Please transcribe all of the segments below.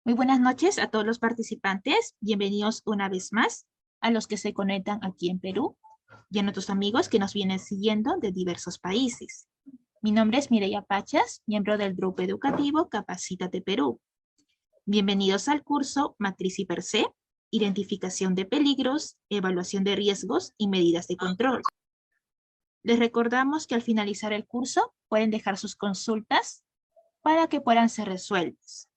Muy buenas noches a todos los participantes. Bienvenidos una vez más a los que se conectan aquí en Perú y a nuestros amigos que nos vienen siguiendo de diversos países. Mi nombre es Mireya Pachas, miembro del grupo educativo Capacítate Perú. Bienvenidos al curso Matriz y Per se, Identificación de peligros, Evaluación de riesgos y medidas de control. Les recordamos que al finalizar el curso pueden dejar sus consultas para que puedan ser resueltas.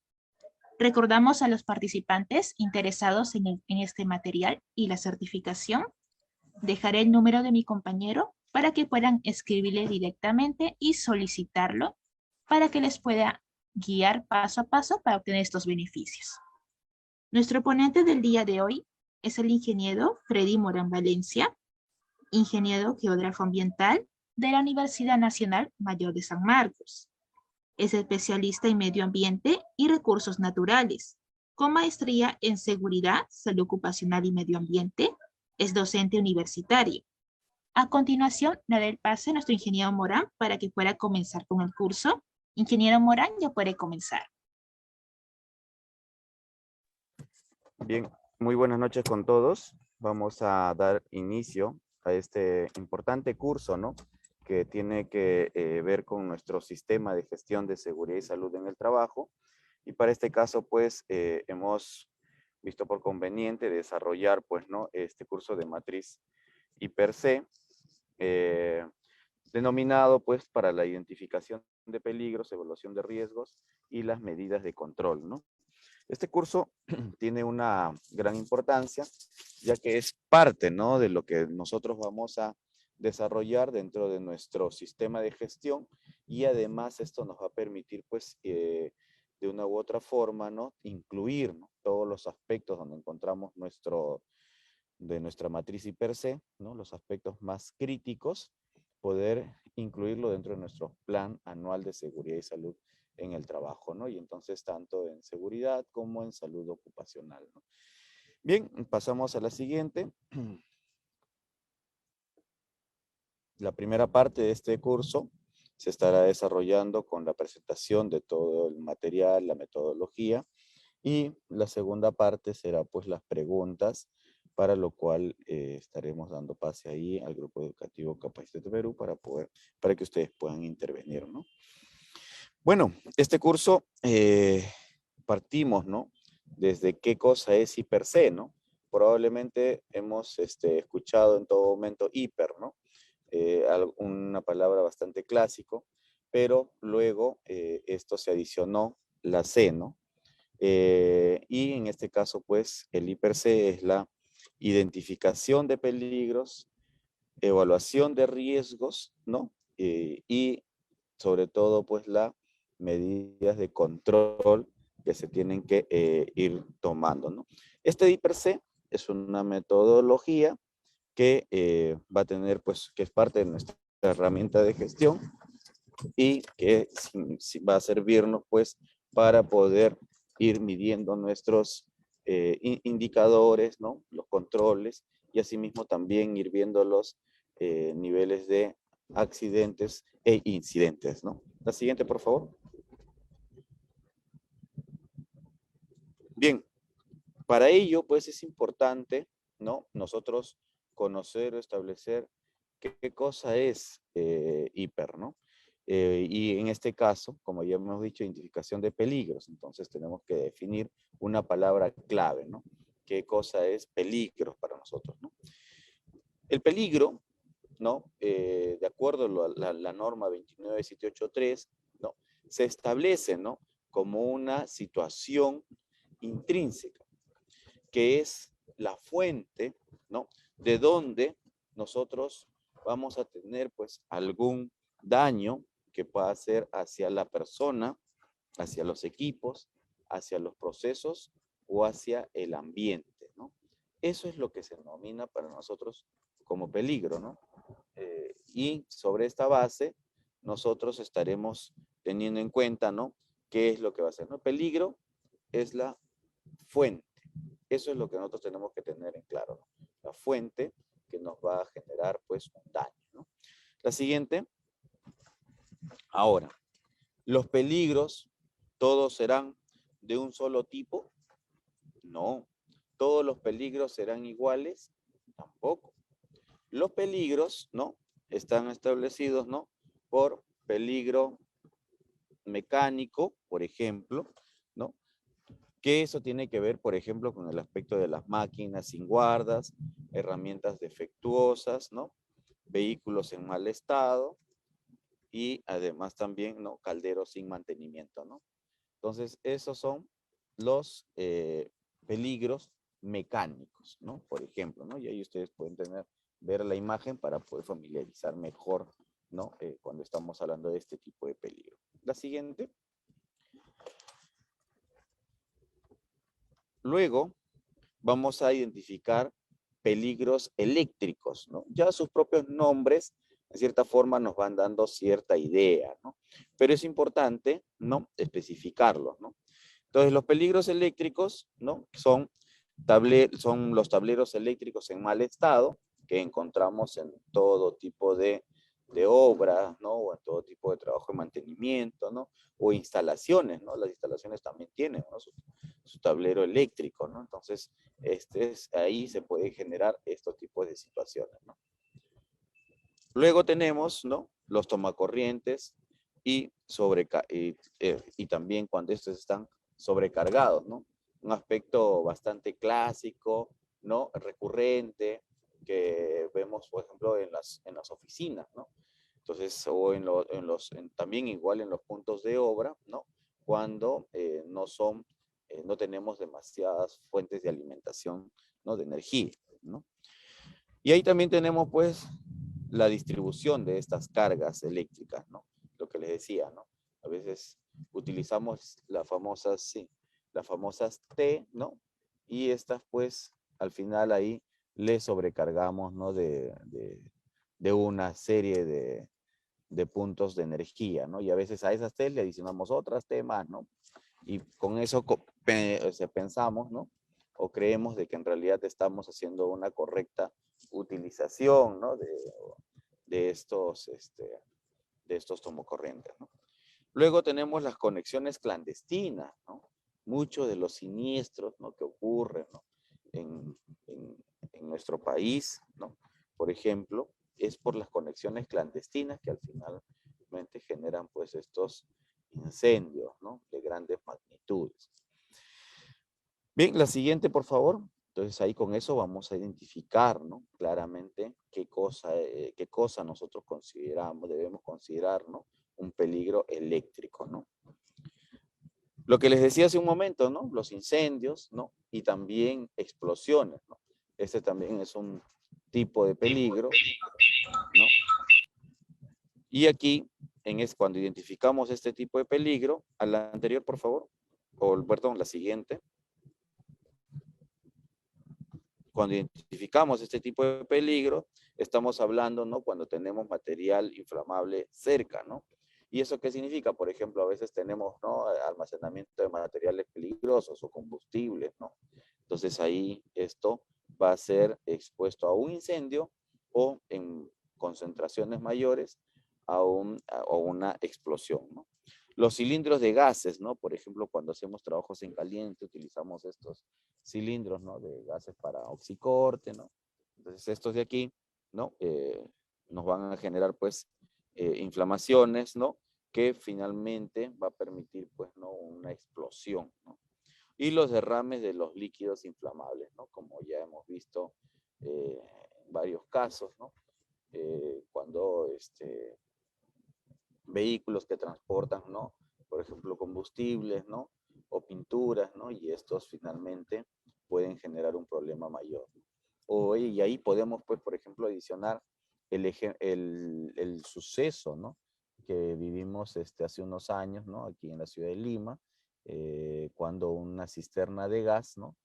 Recordamos a los participantes interesados en este material y la certificación. Dejaré el número de mi compañero para que puedan escribirle directamente y solicitarlo para que les pueda guiar paso a paso para obtener estos beneficios. Nuestro ponente del día de hoy es el ingeniero Freddy Morán Valencia, ingeniero geógrafo ambiental de la Universidad Nacional Mayor de San Marcos. Es especialista en medio ambiente y recursos naturales, con maestría en seguridad, salud ocupacional y medio ambiente. Es docente universitario. A continuación, le daré el pase a nuestro ingeniero Morán para que pueda comenzar con el curso. Ingeniero Morán, ya puede comenzar. Bien, muy buenas noches con todos. Vamos a dar inicio a este importante curso, ¿no? Que tiene que ver con nuestro sistema de gestión de seguridad y salud en el trabajo. Y para este caso, pues, hemos visto por conveniente desarrollar, pues, ¿no? Este curso de matriz y per se, denominado, pues, para la identificación de peligros, evaluación de riesgos y las medidas de control, ¿no? Este curso tiene una gran importancia, ya que es parte, ¿no? De lo que nosotros vamos a desarrollar dentro de nuestro sistema de gestión, y además esto nos va a permitir, pues, de una u otra forma, ¿no? Incluir, ¿no? Todos los aspectos donde encontramos de nuestra matriz y per se, ¿no? Los aspectos más críticos, poder incluirlo dentro de nuestro plan anual de seguridad y salud en el trabajo, ¿no? Y entonces tanto en seguridad como en salud ocupacional, ¿no? Bien, pasamos a la siguiente. La primera parte de este curso se estará desarrollando con la presentación de todo el material, la metodología, y la segunda parte será, pues, las preguntas, para lo cual estaremos dando pase ahí al grupo educativo Capacítate Perú para que ustedes puedan intervenir, ¿no? Bueno, este curso partimos, ¿no? Desde qué cosa es hiper C, ¿no? Probablemente hemos escuchado en todo momento hiper, ¿no? Una palabra bastante clásico, pero luego esto se adicionó la C, ¿no? Y en este caso, pues, el hiper C es la identificación de peligros, evaluación de riesgos, ¿no? Y sobre todo, pues, las medidas de control que se tienen que ir tomando, ¿no? Este hiper C es una metodología que va a tener, pues, que es parte de nuestra herramienta de gestión y que va a servirnos, pues, para poder ir midiendo nuestros indicadores, ¿no? Los controles, y asimismo también ir viendo los niveles de accidentes e incidentes, ¿no? La siguiente, por favor. Bien, para ello, pues, es importante, ¿no? Nosotros conocer o establecer qué cosa es hiper, ¿no? Y en este caso, como ya hemos dicho, identificación de peligros. Entonces tenemos que definir una palabra clave, ¿no? ¿Qué cosa es peligro para nosotros, ¿no? El peligro, ¿no? De acuerdo a la norma 29783, ¿no? Se establece, ¿no? Como una situación intrínseca, que es la fuente, ¿no? De donde nosotros vamos a tener, pues, algún daño que pueda ser hacia la persona, hacia los equipos, hacia los procesos o hacia el ambiente, ¿no? Eso es lo que se denomina para nosotros como peligro, ¿no? Y sobre esta base, nosotros estaremos teniendo en cuenta, ¿no? ¿Qué es lo que va a ser? ¿No? Peligro es la fuente. Eso es lo que nosotros tenemos que tener en claro, ¿no? La fuente que nos va a generar, pues, un daño, ¿no? La siguiente. Ahora, los peligros, todos serán de un solo tipo? No. ¿Todos los peligros serán iguales? Tampoco. Los peligros, ¿no? Están establecidos, ¿no? Por peligro mecánico, por ejemplo, ¿no? Que eso tiene que ver, por ejemplo, con el aspecto de las máquinas sin guardas, herramientas defectuosas, ¿no? Vehículos en mal estado y además también, ¿no? Calderos sin mantenimiento, ¿no? Entonces, esos son los peligros mecánicos, ¿no? Por ejemplo, ¿no? Y ahí ustedes pueden ver la imagen para poder familiarizar mejor, ¿no? Cuando estamos hablando de este tipo de peligro. La siguiente. Luego, vamos a identificar peligros eléctricos, ¿no? Ya sus propios nombres, de cierta forma, nos van dando cierta idea, ¿no? Pero es importante, ¿no? Especificarlos, ¿no? Entonces, los peligros eléctricos, ¿no? Son los tableros eléctricos en mal estado que encontramos en todo tipo de obras, ¿no? O en todo tipo de trabajo de mantenimiento, ¿no? O instalaciones, ¿no? Las instalaciones también tienen, ¿no? su tablero eléctrico, ¿no? Entonces, ahí se puede generar estos tipos de situaciones, ¿no? Luego tenemos, ¿no? Los tomacorrientes y también cuando estos están sobrecargados, ¿no? Un aspecto bastante clásico, ¿no? Recurrente, que vemos, por ejemplo, en las oficinas, ¿no? Entonces, o también igual en los puntos de obra, ¿no? Cuando no tenemos demasiadas fuentes de alimentación, ¿no? De energía, ¿no? Y ahí también tenemos, pues, la distribución de estas cargas eléctricas, ¿no? Lo que les decía, ¿no? A veces utilizamos las famosas T, ¿no? Y estas, pues, al final ahí le sobrecargamos, ¿no? De una serie de puntos de energía, ¿no? Y a veces a esas T le adicionamos otras T más, ¿no? Y con eso pensamos, ¿no? O creemos de que en realidad estamos haciendo una correcta utilización, ¿no? de estos tomocorrientes, ¿no? Luego tenemos las conexiones clandestinas, ¿no? Muchos de los siniestros, ¿no? Que ocurren, ¿no? en nuestro país, ¿no? Por ejemplo, es por las conexiones clandestinas que al finalmente generan, pues, estos incendios, ¿no? De grandes magnitudes. Bien, la siguiente, por favor. Entonces, ahí con eso vamos a identificar, ¿no? Claramente qué cosa nosotros debemos considerar, ¿no? Un peligro eléctrico, ¿no? Lo que les decía hace un momento, ¿no? Los incendios, ¿no? Y también explosiones, ¿no? Este también es un tipo de peligro, ¿no? Y aquí, cuando identificamos este tipo de peligro, a la anterior, por favor, o perdón, la siguiente. Cuando identificamos este tipo de peligro, estamos hablando, ¿no? Cuando tenemos material inflamable cerca, ¿no? ¿Y eso qué significa? Por ejemplo, a veces tenemos, ¿no? Almacenamiento de materiales peligrosos o combustibles, ¿no? Entonces ahí esto va a ser expuesto a un incendio o en concentraciones mayores a una explosión, ¿no? Los cilindros de gases, ¿no? Por ejemplo, cuando hacemos trabajos en caliente, utilizamos estos cilindros, ¿no? De gases para oxicorte, ¿no? Entonces, estos de aquí, ¿no? Nos van a generar, pues, inflamaciones, ¿no? Que finalmente va a permitir, pues, ¿no? Una explosión, ¿no? Y los derrames de los líquidos inflamables, ¿no? Como ya hemos visto en varios casos, ¿no? Cuando vehículos que transportan, ¿no? Por ejemplo, combustibles, ¿no? O pinturas, ¿no? Y estos finalmente pueden generar un problema mayor. Y ahí podemos, pues, por ejemplo, adicionar el suceso, ¿no? Que vivimos hace unos años, ¿no? Aquí en la ciudad de Lima, cuando una cisterna de gas, ¿no?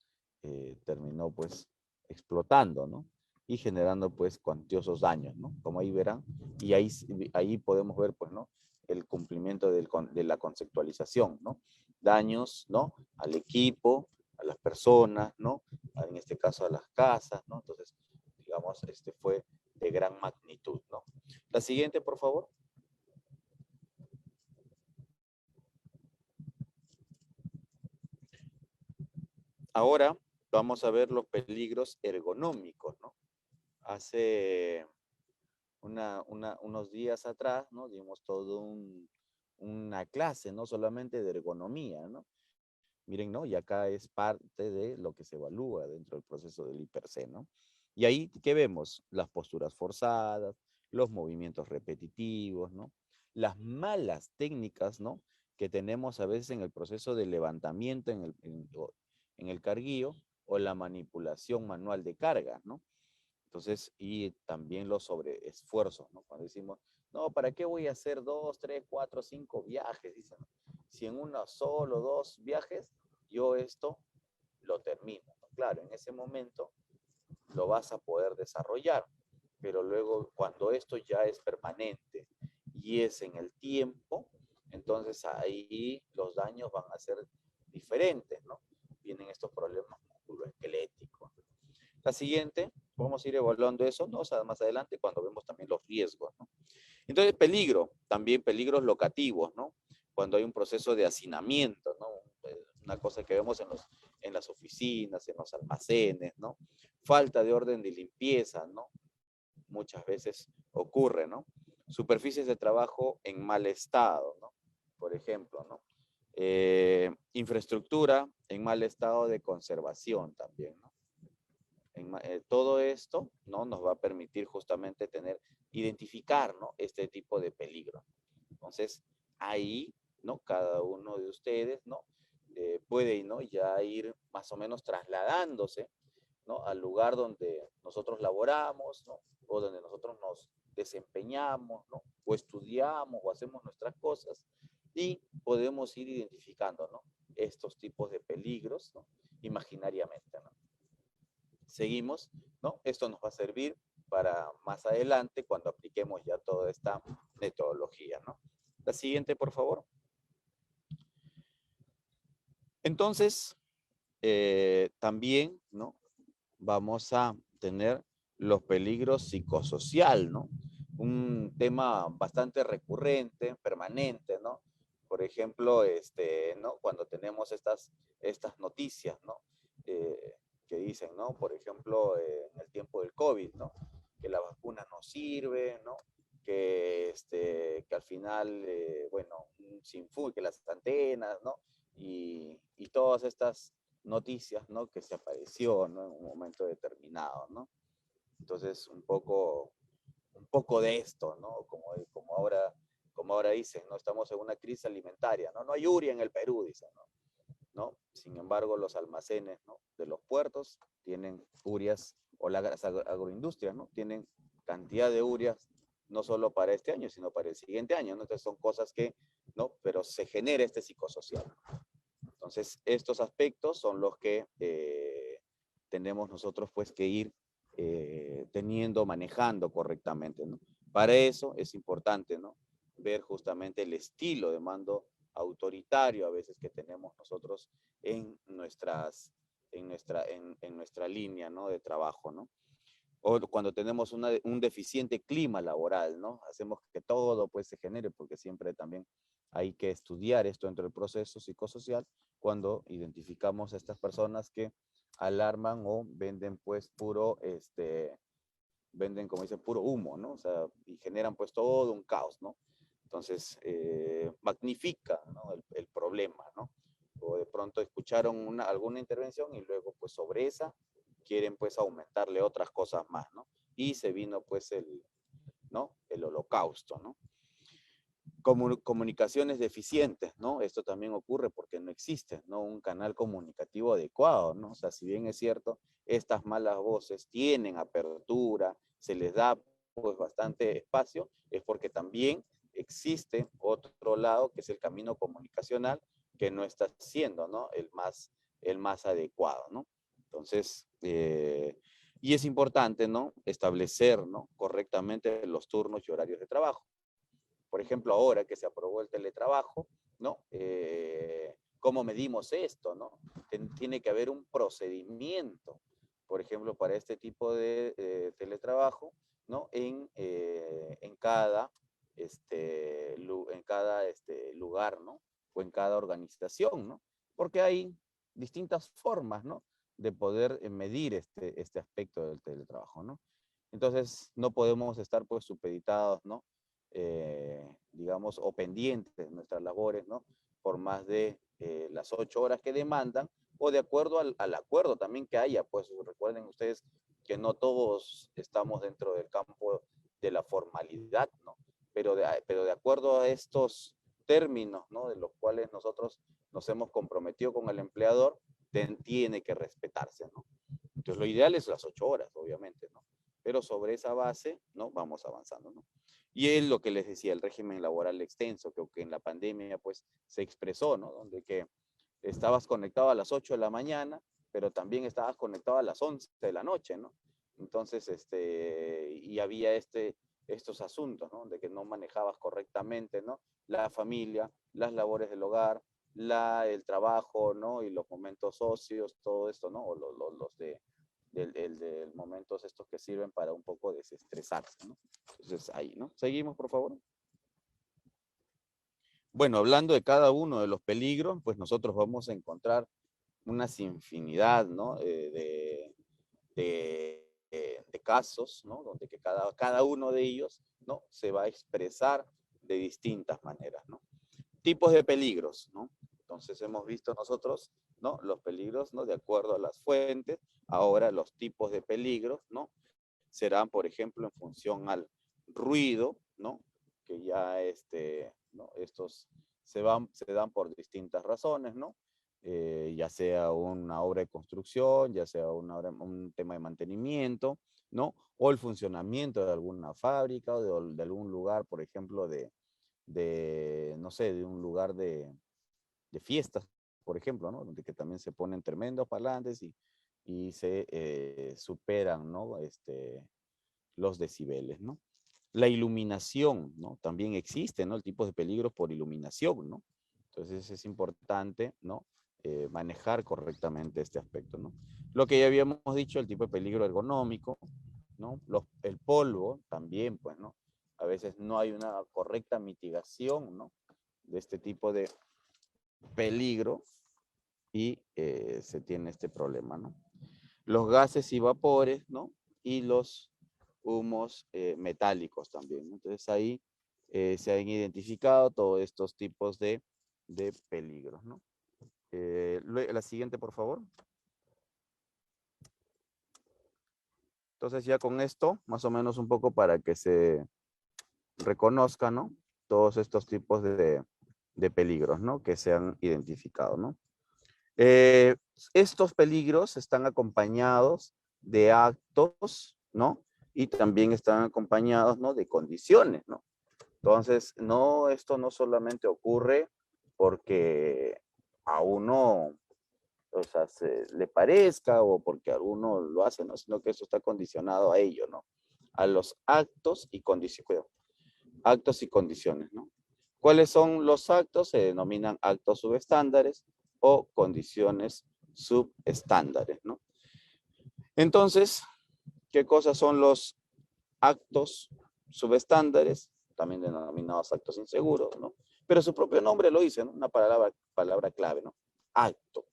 Terminó, pues, explotando, ¿no? Y generando, pues, cuantiosos daños, ¿no? Como ahí verán. Y ahí podemos ver, pues, ¿no? El cumplimiento de la conceptualización, ¿no? Daños, ¿no? Al equipo, a las personas, ¿no? En este caso a las casas, ¿no? Entonces, digamos, fue de gran magnitud, ¿no? La siguiente, por favor. ahora vamos a ver los peligros ergonómicos, ¿no? Hace unos días atrás, ¿no? Dimos una clase, no solamente de ergonomía, ¿no? Miren, ¿no? Y acá es parte de lo que se evalúa dentro del proceso del IPRC, ¿no? Y ahí, ¿qué vemos? Las posturas forzadas, los movimientos repetitivos, ¿no? Las malas técnicas, ¿no? Que tenemos a veces en el proceso de levantamiento en el carguillo o la manipulación manual de carga, ¿no? Entonces, y también los sobreesfuerzos, ¿no? Cuando decimos, no, ¿para qué voy a hacer 2, 3, 4, 5 viajes? Dicen, si en uno solo, 2 viajes, yo esto lo termino, ¿no? Claro, en ese momento lo vas a poder desarrollar, pero luego cuando esto ya es permanente y es en el tiempo, entonces ahí los daños van a ser diferentes, ¿no? Vienen estos problemas musculoesqueléticos. La siguiente, vamos a ir evaluando eso, ¿no? O sea, más adelante cuando vemos también los riesgos, ¿no? Entonces, peligro, también peligros locativos, ¿no? Cuando hay un proceso de hacinamiento, ¿no? Una cosa que vemos en las oficinas, en los almacenes, ¿no? Falta de orden de limpieza, ¿no? Muchas veces ocurre, ¿no? Superficies de trabajo en mal estado, ¿no? Por ejemplo, ¿no? Infraestructura en mal estado de conservación también, ¿no? Todo esto, ¿no? Nos va a permitir justamente identificar, ¿no? Este tipo de peligro. Entonces, ahí, ¿no? Cada uno de ustedes, ¿no? Puede, ¿no? Ya ir más o menos trasladándose, ¿no? Al lugar donde nosotros laboramos, ¿no? O donde nosotros nos desempeñamos, ¿no? O estudiamos o hacemos nuestras cosas y podemos ir identificando, ¿no? Estos tipos de peligros, ¿no? Imaginariamente, ¿no? Seguimos, ¿no? Esto nos va a servir para más adelante cuando apliquemos ya toda esta metodología, ¿no? La siguiente, por favor. Entonces, también, ¿no? Vamos a tener los peligros psicosocial, ¿no? Un tema bastante recurrente, permanente, ¿no? Por ejemplo, ¿no? Cuando tenemos estas noticias, ¿no? Que dicen, ¿no? Por ejemplo, en el tiempo del COVID, ¿no? Que la vacuna no sirve, ¿no? Que al final, bueno, sin que las antenas, ¿no? Y todas estas noticias, ¿no? Que se apareció, ¿no? En un momento determinado, ¿no? Entonces, un poco de esto, ¿no? Como ahora dicen, ¿no? Estamos en una crisis alimentaria, ¿no? No hay uria en el Perú, dicen, ¿no? ¿No? Sin embargo, los almacenes, ¿no? De los puertos tienen urias, o las agroindustrias, ¿no? Tienen cantidad de urias, no solo para este año, sino para el siguiente año, ¿no? Entonces son cosas que, ¿no? Pero se genera este psicosocial. Entonces, estos aspectos son los que tenemos nosotros pues que ir manejando correctamente, ¿no? Para eso es importante, ¿no? Ver justamente el estilo de mando autoritario a veces que tenemos nosotros en nuestra línea, ¿no? De trabajo, ¿no? O cuando tenemos un deficiente clima laboral, ¿no? Hacemos que todo pues se genere, porque siempre también hay que estudiar esto dentro del proceso psicosocial cuando identificamos a estas personas que alarman o venden pues venden como dicen puro humo, ¿no? O sea, y generan pues todo un caos, ¿no? Entonces, magnifica, ¿no? el problema, ¿no? O de pronto escucharon alguna intervención y luego pues sobre esa quieren pues aumentarle otras cosas más, ¿no? Y se vino pues ¿no? El holocausto, ¿no? Comunicaciones deficientes, ¿no? Esto también ocurre porque no existe, ¿no? Un canal comunicativo adecuado, ¿no? O sea, si bien es cierto, estas malas voces tienen apertura, se les da pues bastante espacio, es porque también existe otro lado que es el camino comunicacional que no está siendo, ¿no? El más adecuado, ¿no? Entonces, y es importante, ¿no? Establecer, ¿no? Correctamente los turnos y horarios de trabajo. Por ejemplo, ahora que se aprobó el teletrabajo, ¿no? ¿Cómo medimos esto, no? Tiene que haber un procedimiento, por ejemplo, para este tipo de teletrabajo, ¿no? En cada, lugar, ¿no? O en cada organización, ¿no? Porque hay distintas formas, ¿no? De poder medir este aspecto del teletrabajo, ¿no? Entonces, no podemos estar pues supeditados, ¿no? Digamos, o pendientes de nuestras labores, ¿no? Por más de las 8 horas que demandan, o de acuerdo al acuerdo también que haya, pues recuerden ustedes que no todos estamos dentro del campo de la formalidad, ¿no? Pero de acuerdo a estos términos, ¿no? De los cuales nosotros nos hemos comprometido con el empleador, tiene que respetarse, ¿no? Entonces, lo ideal es las 8 horas, obviamente, ¿no? Pero sobre esa base, ¿no? Vamos avanzando, ¿no? Y es lo que les decía, el régimen laboral extenso, que en la pandemia, pues, se expresó, ¿no? Donde que estabas conectado a las 8 de la mañana, pero también estabas conectado a las 11 de la noche, ¿no? Entonces, y había estos asuntos, ¿no? De que no manejabas correctamente, ¿no? La familia, las labores del hogar, el trabajo, ¿no? Y los momentos socios, todo esto, ¿no? O los del momentos estos que sirven para un poco desestresarse, ¿no? Entonces, ahí, ¿no? Seguimos, por favor. Bueno, hablando de cada uno de los peligros, pues nosotros vamos a encontrar una infinidad, ¿no? De casos, ¿no? Donde que cada uno de ellos, ¿no? Se va a expresar de distintas maneras, ¿no? Tipos de peligros, ¿no? Entonces hemos visto nosotros, ¿no? Los peligros, ¿no? De acuerdo a las fuentes. Ahora los tipos de peligros, ¿no? Serán, por ejemplo, en función al ruido, ¿no? Que ya ¿no? Estos se dan por distintas razones, ¿no? Ya sea una obra de construcción, ya sea un tema de mantenimiento, ¿no? O el funcionamiento de alguna fábrica o de algún lugar, por ejemplo, no sé, de un lugar de fiestas, por ejemplo, ¿no? Donde que también se ponen tremendos parlantes y se superan, ¿no? Los decibeles, ¿no? La iluminación, ¿no? También existe, ¿no? El tipo de peligros por iluminación, ¿no? Entonces es importante, ¿no? Manejar correctamente este aspecto, ¿no? Lo que ya habíamos dicho, el tipo de peligro ergonómico, ¿no? El polvo también, pues, ¿no? A veces no hay una correcta mitigación, ¿no? De este tipo de peligro y se tiene este problema, ¿no? Los gases y vapores, ¿no? Y los humos metálicos también, ¿no? Entonces ahí se han identificado todos estos tipos de peligros, ¿no? La siguiente, por favor. Entonces ya con esto, más o menos un poco para que se reconozcan, ¿no? Todos estos tipos de peligros, ¿no? Que se han identificado, ¿no? Estos peligros están acompañados de actos, ¿no? Y también están acompañados, ¿no? De condiciones, ¿no? Entonces, esto no solamente ocurre porque a uno, o sea, le parezca o porque a uno lo hace, ¿no? Sino que esto está condicionado a ello, ¿no? A los actos y condiciones. Actos y condiciones, ¿no? ¿Cuáles son los actos? Se denominan actos subestándares o condiciones subestándares, ¿no? Entonces, ¿qué cosas son los actos subestándares? También denominados actos inseguros, ¿no? Pero su propio nombre lo dice, ¿no? Una palabra clave, ¿no? Acto.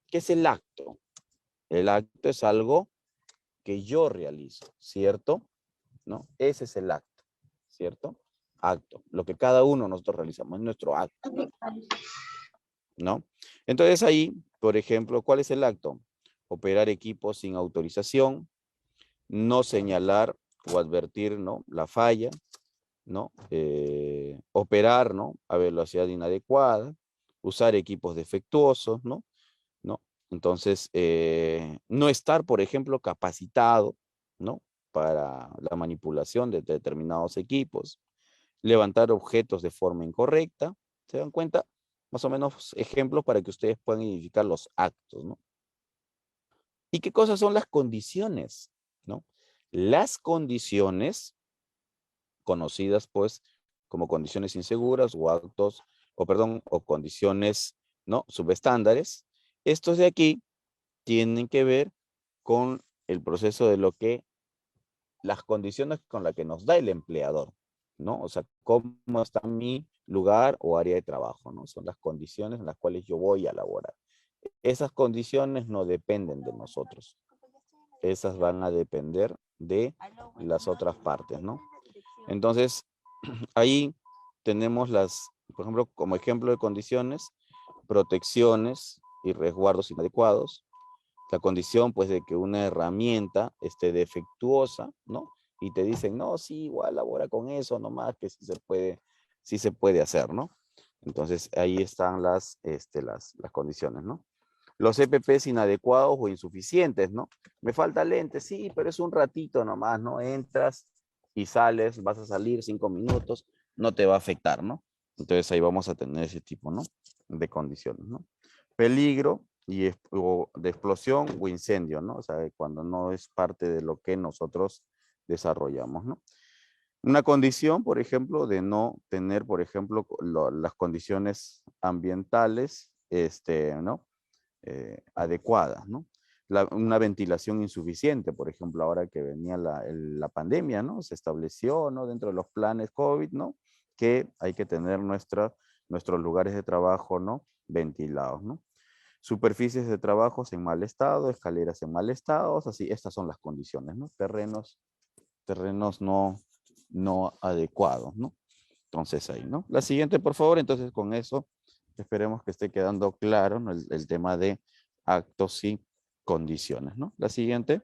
¿Qué es el acto? El acto es algo que yo realizo, ¿cierto? ¿No? Ese es el acto, ¿cierto? Acto. Lo que cada uno de nosotros realizamos es nuestro acto, ¿no? Entonces ahí, por ejemplo, ¿cuál es el acto? Operar equipos sin autorización, no señalar o advertir, ¿no? La falla, ¿no? Operar, ¿no? A velocidad inadecuada, usar equipos defectuosos, ¿no? ¿No? Entonces, no estar, por ejemplo, capacitado, ¿no? Para la manipulación de determinados equipos, levantar objetos de forma incorrecta, ¿se dan cuenta? Más o menos ejemplos para que ustedes puedan identificar los actos, ¿no? ¿Y qué cosas son las condiciones, ¿no? Las condiciones, conocidas pues como condiciones inseguras o actos, o condiciones, ¿no? Subestándares, estos de aquí tienen que ver con el proceso de lo que las condiciones con las que nos da el empleador, ¿no? O sea, cómo está mi lugar o área de trabajo, ¿no? Son las condiciones en las cuales yo voy a laborar. Esas condiciones no dependen de nosotros. Esas van a depender de las otras partes, ¿no? Entonces, ahí tenemos por ejemplo, como ejemplo de condiciones, protecciones y resguardos inadecuados. La condición, pues, de que una herramienta esté defectuosa, ¿no? Y te dicen, no, sí, igual labora con eso, nomás que sí se puede hacer, ¿no? Entonces, ahí están las condiciones, ¿no? Los EPPs inadecuados o insuficientes, ¿no? Me falta lente, sí, pero es un ratito nomás, ¿no? Entras y sales, vas a salir 5 minutos, no te va a afectar, ¿no? Entonces ahí vamos a tener ese tipo, ¿no? De condiciones, ¿no? Peligro o de explosión o incendio, ¿no? O sea, cuando no es parte de lo que nosotros desarrollamos, ¿no? Una condición, por ejemplo, de no tener, por ejemplo, las condiciones ambientales, ¿no? Adecuadas, ¿no? Una ventilación insuficiente, por ejemplo, ahora que venía la pandemia, ¿no? Se estableció, ¿no? Dentro de los planes COVID, ¿no? Que hay que tener nuestros lugares de trabajo, ¿no? Ventilados, ¿no? Superficies de trabajos en mal estado, escaleras en mal estado, así, estas son las condiciones, ¿no? Terrenos no adecuados, ¿no? Entonces ahí, ¿no? La siguiente, por favor. Entonces con eso esperemos que esté quedando claro, ¿no? el tema de actos y condiciones, ¿no? La siguiente.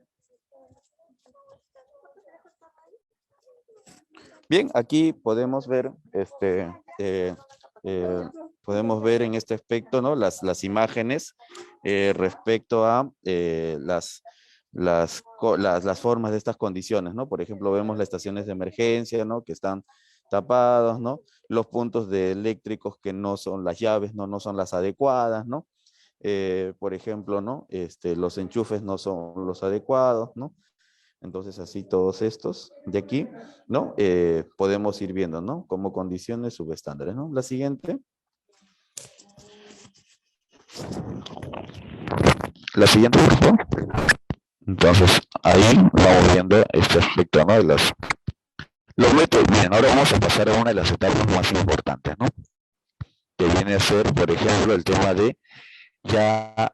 Bien, aquí podemos ver, podemos ver en este aspecto, ¿no? Las imágenes respecto a las formas de estas condiciones, ¿no? Por ejemplo, vemos las estaciones de emergencia, ¿no? Que están tapados, ¿no? Los puntos de eléctricos que no son las llaves, no son las adecuadas, ¿no? Por ejemplo, ¿no? Los enchufes no son los adecuados, ¿no? Entonces, así todos estos de aquí, ¿no? Podemos ir viendo, ¿no? Como condiciones subestándares, ¿no? La siguiente. La siguiente, por favor. Entonces, ahí vamos viendo este aspecto, ¿no? De los métodos. Bien, ahora vamos a pasar a una de las etapas más importantes, ¿no? Que viene a ser, por ejemplo, el tema de ya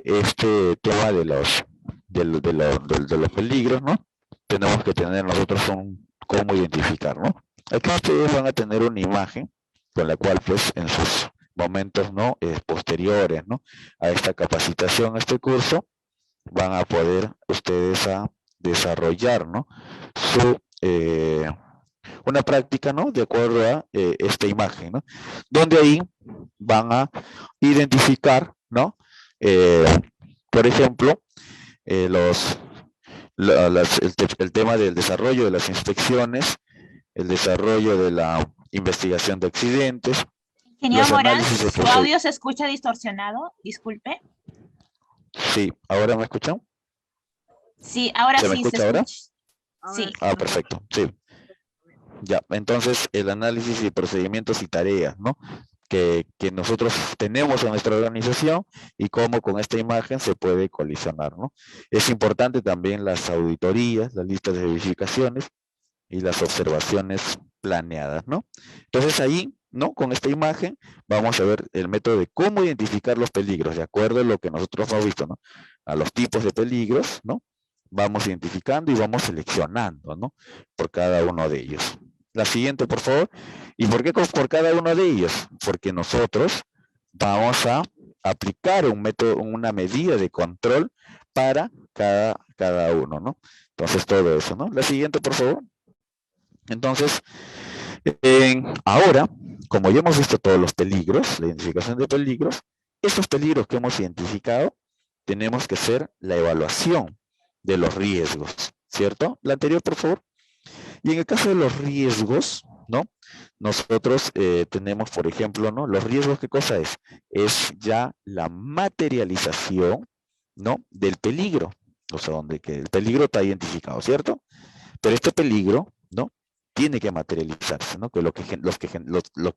este tema de los peligros, ¿no? Tenemos que tener nosotros cómo identificar, ¿no? Aquí ustedes van a tener una imagen con la cual, pues, en sus momentos, ¿no? Posteriores, ¿no? A esta capacitación, a este curso, van a poder ustedes a desarrollar, ¿no? Una práctica, ¿no? De acuerdo a esta imagen, ¿no? Donde ahí van a identificar, ¿no? Por ejemplo, el tema del desarrollo de las inspecciones, el desarrollo de la investigación de accidentes. Ingeniero Morán, su audio se escucha distorsionado, disculpe. Sí, ¿ahora me escuchan? Sí, ahora sí se escucha. ¿Ahora? Sí. Ah, perfecto, sí. Ya, entonces el análisis y procedimientos y tareas, ¿no? Que nosotros tenemos en nuestra organización y cómo con esta imagen se puede colisionar, ¿no? Es importante también las auditorías, las listas de verificaciones y las observaciones planeadas, ¿no? Entonces ahí, ¿no? Con esta imagen vamos a ver el método de cómo identificar los peligros, de acuerdo a lo que nosotros hemos visto, ¿no? A los tipos de peligros, ¿no? Vamos identificando y vamos seleccionando, ¿no? Por cada uno de ellos. La siguiente, por favor. ¿Y por qué por cada uno de ellos? Porque nosotros vamos a aplicar un método, una medida de control para cada uno, ¿no? Entonces, todo eso, ¿no? La siguiente, por favor. Entonces, ahora, como ya hemos visto todos los peligros, la identificación de peligros, esos peligros que hemos identificado, tenemos que hacer la evaluación de los riesgos, ¿cierto? La anterior, por favor. Y en el caso de los riesgos, ¿no? Nosotros tenemos, por ejemplo, ¿no? Los riesgos, ¿qué cosa es? Es ya la materialización, ¿no? Del peligro. O sea, donde que el peligro está identificado, ¿cierto? Pero este peligro, ¿no? Tiene que materializarse, ¿no? Que lo que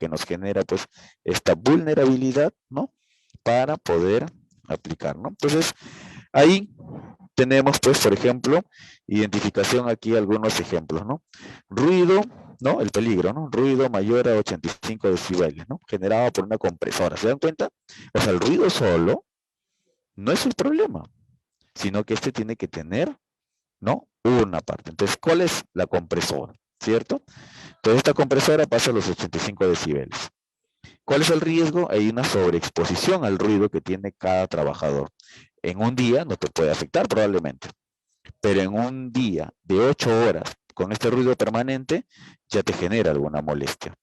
nos genera, pues, esta vulnerabilidad, ¿no? Para poder aplicar, ¿no? Entonces, ahí tenemos, pues, por ejemplo, identificación aquí algunos ejemplos, ¿no? Ruido, ¿no? El peligro, ¿no? Ruido mayor a 85 decibeles, ¿no? Generado por una compresora. ¿Se dan cuenta? O sea, el ruido solo no es el problema, sino que este tiene que tener, ¿no? Una parte. Entonces, ¿cuál es la compresora? ¿Cierto? Entonces, esta compresora pasa a los 85 decibeles. ¿Cuál es el riesgo? Hay una sobreexposición al ruido que tiene cada trabajador. En un día no te puede afectar probablemente, pero en un día de 8 horas con este ruido permanente ya te genera alguna molestia.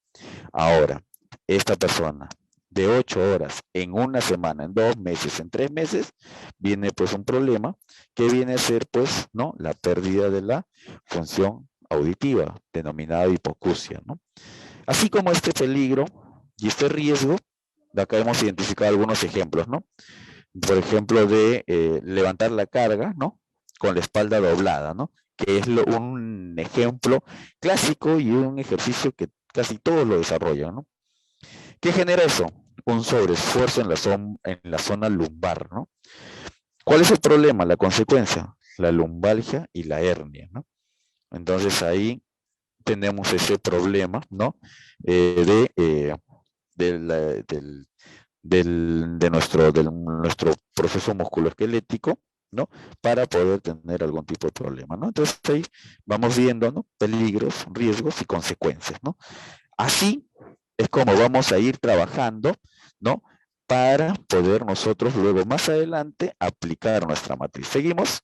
Ahora, esta persona de 8 horas en una semana, en 2 meses, en 3 meses, viene pues un problema que viene a ser pues, ¿no? La pérdida de la función auditiva, denominada hipoacusia, ¿no? Así como este peligro y este riesgo, de acá hemos identificado algunos ejemplos, ¿no? Por ejemplo, de levantar la carga, ¿no? Con la espalda doblada, ¿no? Que es un ejemplo clásico y un ejercicio que casi todos lo desarrollan, ¿no? ¿Qué genera eso? Un sobreesfuerzo en la zona lumbar, ¿no? ¿Cuál es el problema? La consecuencia, la lumbalgia y la hernia, ¿no? Entonces ahí tenemos ese problema, ¿no? De nuestro proceso musculoesquelético, ¿no? Para poder tener algún tipo de problema, ¿no? Entonces ahí vamos viendo, ¿no? Peligros, riesgos y consecuencias, ¿no? Así es como vamos a ir trabajando, ¿no? Para poder nosotros luego más adelante aplicar nuestra matriz. ¿Seguimos?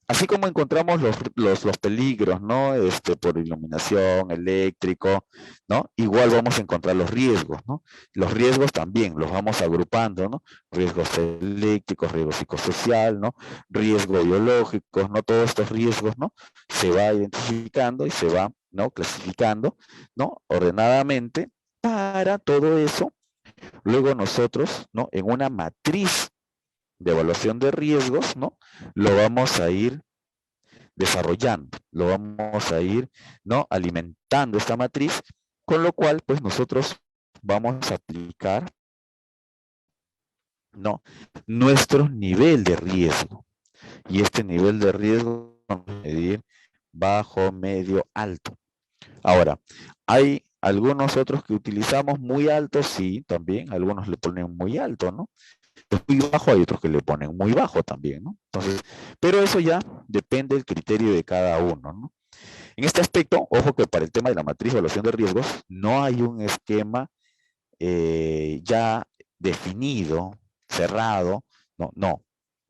Así como encontramos los peligros, ¿no? Por iluminación, eléctrico, ¿no? Igual vamos a encontrar los riesgos, ¿no? Los riesgos también los vamos agrupando, ¿no? Riesgos eléctricos, riesgo psicosocial, ¿no? Riesgo biológicos, ¿no? Todos estos riesgos, ¿no? Se va identificando y se va, ¿no? Clasificando, ¿no? Ordenadamente para todo eso. Luego nosotros, ¿no? En una matriz de evaluación de riesgos, ¿no? Lo vamos a ir desarrollando, lo vamos a ir, ¿no? Alimentando esta matriz, con lo cual, pues nosotros vamos a aplicar, ¿no? Nuestro nivel de riesgo. Y este nivel de riesgo vamos a medir bajo, medio, alto. Ahora, hay algunos otros que utilizamos muy altos, sí, también, algunos le ponen muy alto, ¿no? Muy bajo, hay otros que le ponen muy bajo también, ¿no? Entonces, pero eso ya depende del criterio de cada uno, ¿no? En este aspecto, ojo que para el tema de la matriz de evaluación de riesgos, no hay un esquema ya definido, cerrado, no, no.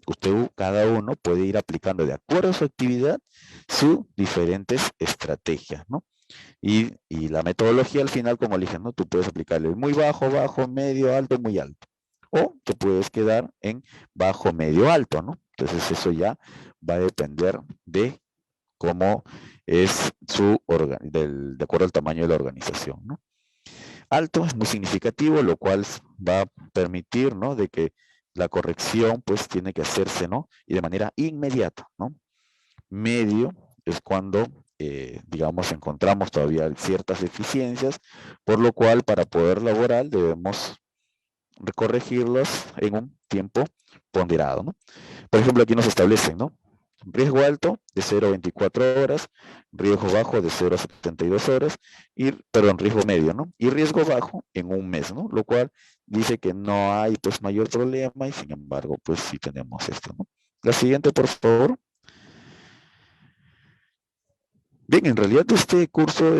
Usted, cada uno puede ir aplicando de acuerdo a su actividad sus diferentes estrategias, ¿no? Y la metodología al final, como le dije, ¿no? Tú puedes aplicarle muy bajo, bajo, medio, alto, muy alto. O te puedes quedar en bajo, medio, alto, ¿no? Entonces eso ya va a depender de cómo es de acuerdo al tamaño de la organización, ¿no? Alto es muy significativo, lo cual va a permitir, ¿no? De que la corrección, pues, tiene que hacerse, ¿no? Y de manera inmediata, ¿no? Medio es cuando, digamos, encontramos todavía ciertas deficiencias, por lo cual para poder laborar debemos corregirlos en un tiempo ponderado, ¿no? Por ejemplo, aquí nos establecen, ¿no? Riesgo alto de 0 a 24 horas, riesgo bajo de 0 a 72 horas, perdón, riesgo medio, ¿no? Y riesgo bajo en un mes, ¿no? Lo cual dice que no hay pues mayor problema y sin embargo pues sí tenemos esto, ¿no? La siguiente, por favor. Bien, en realidad este curso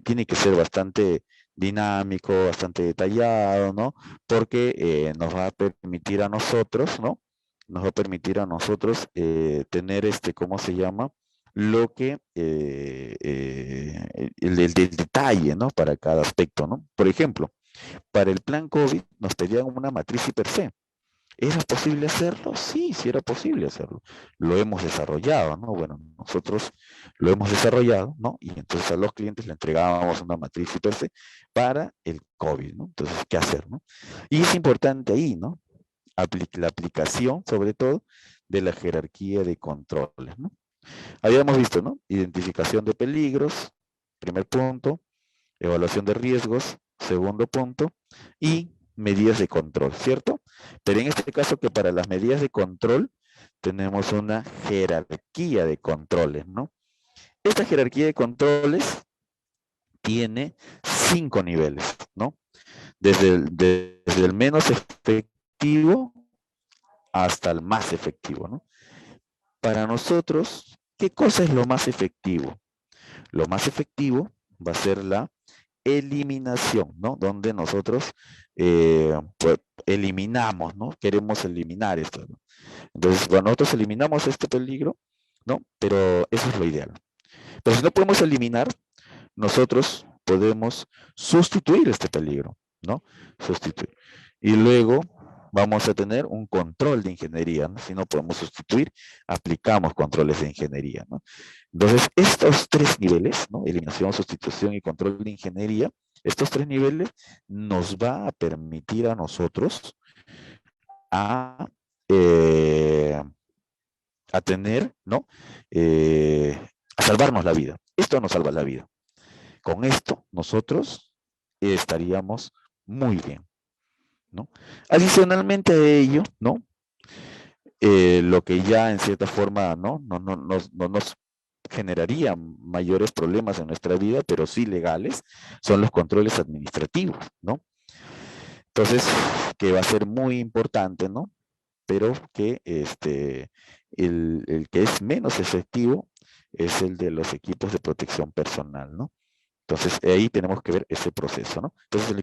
tiene que ser bastante dinámico, bastante detallado, ¿no? Porque nos va a permitir a nosotros, ¿no? Nos va a permitir a nosotros tener ¿cómo se llama? Lo que, el detalle, ¿no? Para cada aspecto, ¿no? Por ejemplo, para el plan COVID nos pedían una matriz per se. ¿Era posible hacerlo? Sí, sí era posible hacerlo. Lo hemos desarrollado, ¿no? Bueno, nosotros lo hemos desarrollado, ¿no? Y entonces a los clientes le entregábamos una matriz IPC para el COVID, ¿no? Entonces, ¿qué hacer, no? Y es importante ahí, ¿no? La aplicación, sobre todo, de la jerarquía de controles, ¿no? Habíamos visto, ¿no? Identificación de peligros, primer punto, evaluación de riesgos, segundo punto, y medidas de control, ¿cierto? Pero en este caso que para las medidas de control tenemos una jerarquía de controles, ¿no? Esta jerarquía de controles tiene 5 niveles, ¿no? Desde el menos efectivo hasta el más efectivo, ¿no? Para nosotros, ¿qué cosa es lo más efectivo? Lo más efectivo va a ser la eliminación, ¿no? Donde nosotros pues, eliminamos, ¿no? Queremos eliminar esto, ¿no? Entonces, cuando nosotros eliminamos este peligro, ¿no? Pero eso es lo ideal. Pero si no podemos eliminar, nosotros podemos sustituir este peligro, ¿no? Sustituir. Y luego vamos a tener un control de ingeniería, ¿no? Si no podemos sustituir, aplicamos controles de ingeniería, ¿no? Entonces, estos 3 niveles, ¿no? Eliminación, sustitución y control de ingeniería, estos 3 niveles nos va a permitir a nosotros eh, a tener, ¿no? A salvarnos la vida. Esto nos salva la vida. Con esto nosotros estaríamos muy bien, ¿no? Adicionalmente a ello, ¿no? Lo que ya en cierta forma, ¿no? No nos generaría mayores problemas en nuestra vida, pero sí legales, son los controles administrativos, ¿no? Entonces, que va a ser muy importante, ¿no? Pero que el que es menos efectivo es el de los equipos de protección personal, ¿no? Entonces, ahí tenemos que ver ese proceso, ¿no? Entonces,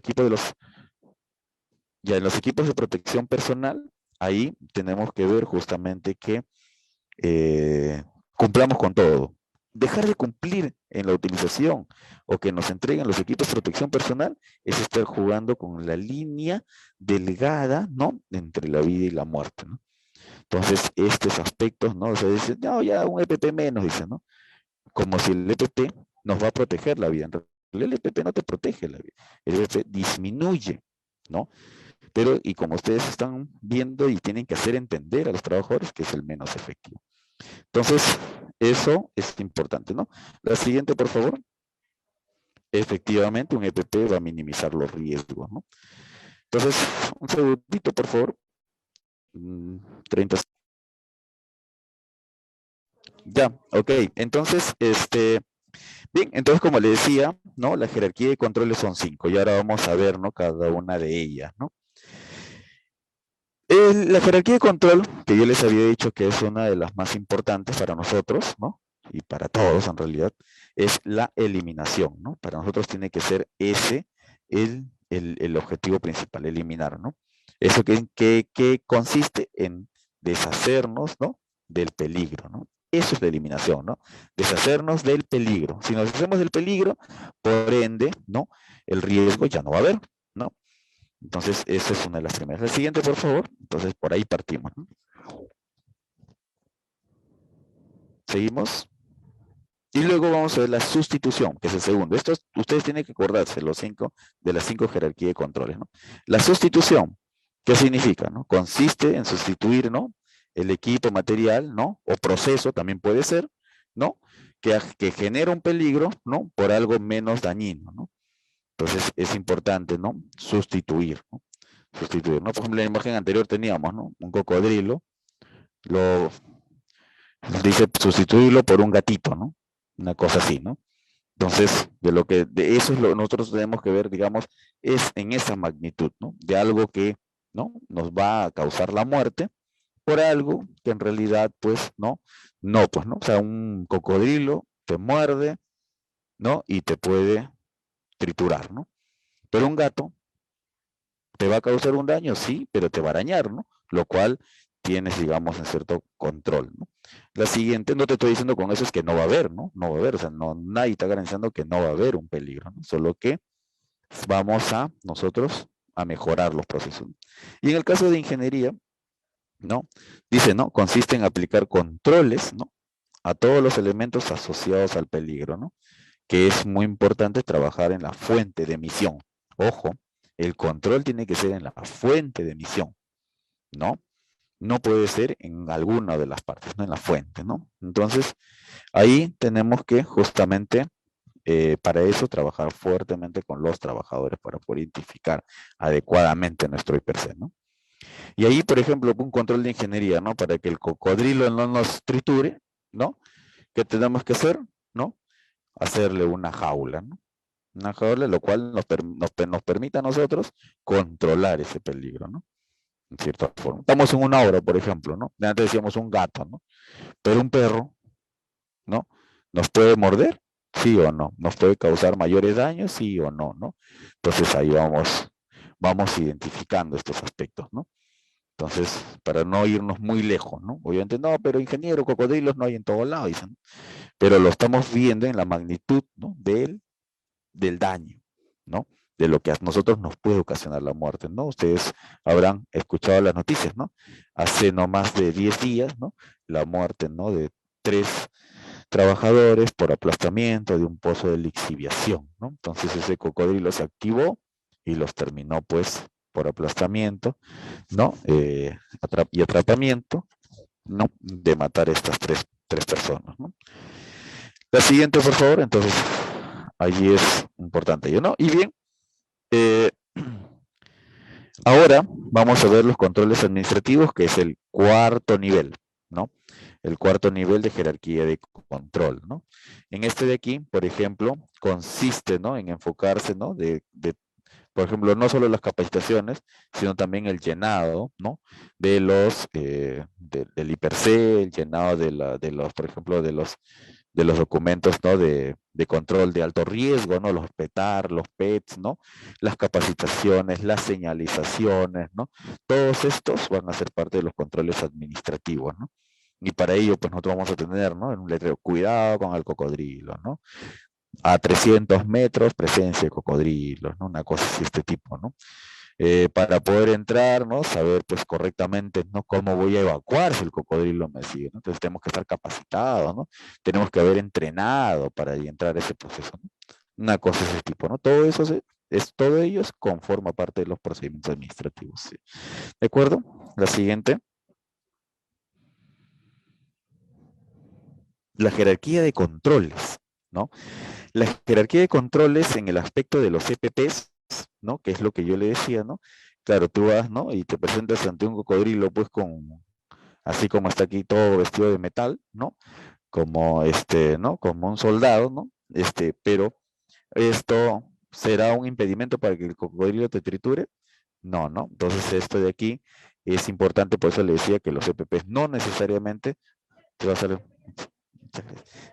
ya en los equipos de protección personal, ahí tenemos que ver justamente que cumplamos con todo. Dejar de cumplir en la utilización o que nos entreguen los equipos de protección personal es estar jugando con la línea delgada, ¿no? Entre la vida y la muerte, ¿no? Entonces, estos aspectos, ¿no? O sea, dicen, no, ya un EPP menos, dicen, ¿no? Como si el EPP nos va a proteger la vida. En realidad, el EPP no te protege la vida. El EPP disminuye, ¿no? Pero, y como ustedes están viendo y tienen que hacer entender a los trabajadores que es el menos efectivo. Entonces, eso es importante, ¿no? La siguiente, por favor. Efectivamente, un EPP va a minimizar los riesgos, ¿no? Entonces, un segundito, por favor. 30. Ya, ok. Entonces, bien, entonces como le decía, ¿no? La jerarquía de controles son 5 y ahora vamos a ver, ¿no? Cada una de ellas, ¿no? La jerarquía de control, que yo les había dicho que es una de las más importantes para nosotros, ¿no? Y para todos en realidad, es la eliminación, ¿no? Para nosotros tiene que ser ese el objetivo principal, eliminar, ¿no? Eso que consiste en deshacernos, ¿no? Del peligro, ¿no? Eso es la eliminación, ¿no? Deshacernos del peligro. Si nos deshacemos del peligro, por ende, ¿no? El riesgo ya no va a haber, ¿no? Entonces, esa es una de las primeras. La siguiente, por favor. Entonces, por ahí partimos, ¿no? Seguimos. Y luego vamos a ver la sustitución, que es el segundo. Esto ustedes tienen que acordarse, de las 5 jerarquías de controles, ¿no? La sustitución, ¿qué significa? ¿No? Consiste en sustituir, ¿no? El equipo material, ¿no? O proceso también puede ser, ¿no? Que genera un peligro, ¿no? Por algo menos dañino, ¿no? Entonces, es importante, ¿no? Sustituir, ¿no? Sustituir, ¿no? Por ejemplo, en la imagen anterior teníamos, ¿no? Un cocodrilo, lo dice sustituirlo por un gatito, ¿no? Una cosa así, ¿no? Entonces, de eso es lo que nosotros tenemos que ver, digamos, es en esa magnitud, ¿no? De algo que, ¿no? Nos va a causar la muerte por algo que en realidad, pues, no, pues, ¿no? O sea, un cocodrilo te muerde, ¿no? Y te puede triturar, ¿no? Pero un gato te va a causar un daño, sí, pero te va a arañar, ¿no? Lo cual tienes, digamos, en cierto control, ¿no? La siguiente, no te estoy diciendo con eso es que no va a haber, ¿no? No va a haber, o sea, no, nadie está garantizando que no va a haber un peligro, ¿no? Solo que vamos a nosotros a mejorar los procesos. Y en el caso de ingeniería, ¿no? Dice, ¿no? Consiste en aplicar controles, ¿no? A todos los elementos asociados al peligro, ¿no? Que es muy importante trabajar en la fuente de emisión. Ojo, el control tiene que ser en la fuente de emisión, ¿no? No puede ser en alguna de las partes, no en la fuente, ¿no? Entonces, ahí tenemos que justamente para eso trabajar fuertemente con los trabajadores para poder identificar adecuadamente nuestro IPC, ¿no? Y ahí, por ejemplo, un control de ingeniería, ¿no? Para que el cocodrilo no nos triture, ¿no? ¿Qué tenemos que hacer? ¿No? Hacerle una jaula, ¿no? Una jaula, lo cual nos permite a nosotros controlar ese peligro, ¿no? En cierta forma. Estamos en una obra, por ejemplo, ¿no? Antes decíamos un gato, ¿no? Pero un perro, ¿no? ¿Nos puede morder? Sí o no. ¿Nos puede causar mayores daños? Sí o no, ¿no? Entonces ahí vamos identificando estos aspectos, ¿no? Entonces, para no irnos muy lejos, ¿no? Obviamente, no, pero ingeniero, cocodrilos no hay en todos lados, dicen. Pero lo estamos viendo en la magnitud, ¿no? Del daño, ¿no? De lo que a nosotros nos puede ocasionar la muerte, ¿no? Ustedes habrán escuchado las noticias, ¿no? Hace no más de 10 días, ¿no? La muerte, ¿no? De 3 trabajadores por aplastamiento de un pozo de lixiviación, ¿no? Entonces ese cocodrilo se activó y los terminó, pues, por aplastamiento, ¿no? Y atrapamiento, ¿no? De matar a estas tres personas, ¿no? La siguiente, por favor. Entonces, allí es importante, ¿no? Y bien, eh, ahora vamos a ver los controles administrativos, que es el cuarto nivel, ¿no? El cuarto nivel de jerarquía de control, ¿no? En este de aquí, por ejemplo, consiste, ¿no? En enfocarse, ¿no? Por ejemplo, no solo las capacitaciones, sino también el llenado, ¿no? De del IPRC, el llenado por ejemplo, de los documentos, ¿no? De control de alto riesgo, ¿no? Los PETAR, los PETs, ¿no? Las capacitaciones, las señalizaciones, ¿no? Todos estos van a ser parte de los controles administrativos, ¿no? Y para ello, pues nosotros vamos a tener, ¿no? En un letrero, cuidado con el cocodrilo, ¿no? A 300 metros, presencia de cocodrilos, ¿no? Una cosa así, este tipo, ¿no? Para poder entrar, ¿no? Saber, pues, correctamente, ¿no? Cómo voy a evacuar si el cocodrilo me sigue, ¿no? Entonces tenemos que estar capacitados, ¿no? Tenemos que haber entrenado para entrar a ese proceso, ¿no? Una cosa de ese tipo, ¿no? Todo eso todo ello conforma parte de los procedimientos administrativos, ¿sí? ¿De acuerdo? La siguiente. La jerarquía de controles, ¿no? La jerarquía de controles en el aspecto de los EPPs, ¿no? Que es lo que yo le decía, ¿no? Claro, tú vas, ¿no? Y te presentas ante un cocodrilo, pues, así como está aquí todo vestido de metal, ¿no? Como ¿no? Como un soldado, ¿no? Pero esto será un impedimento para que el cocodrilo te triture. No, ¿no? Entonces esto de aquí es importante, por eso le decía que los EPPs no necesariamente te va a salir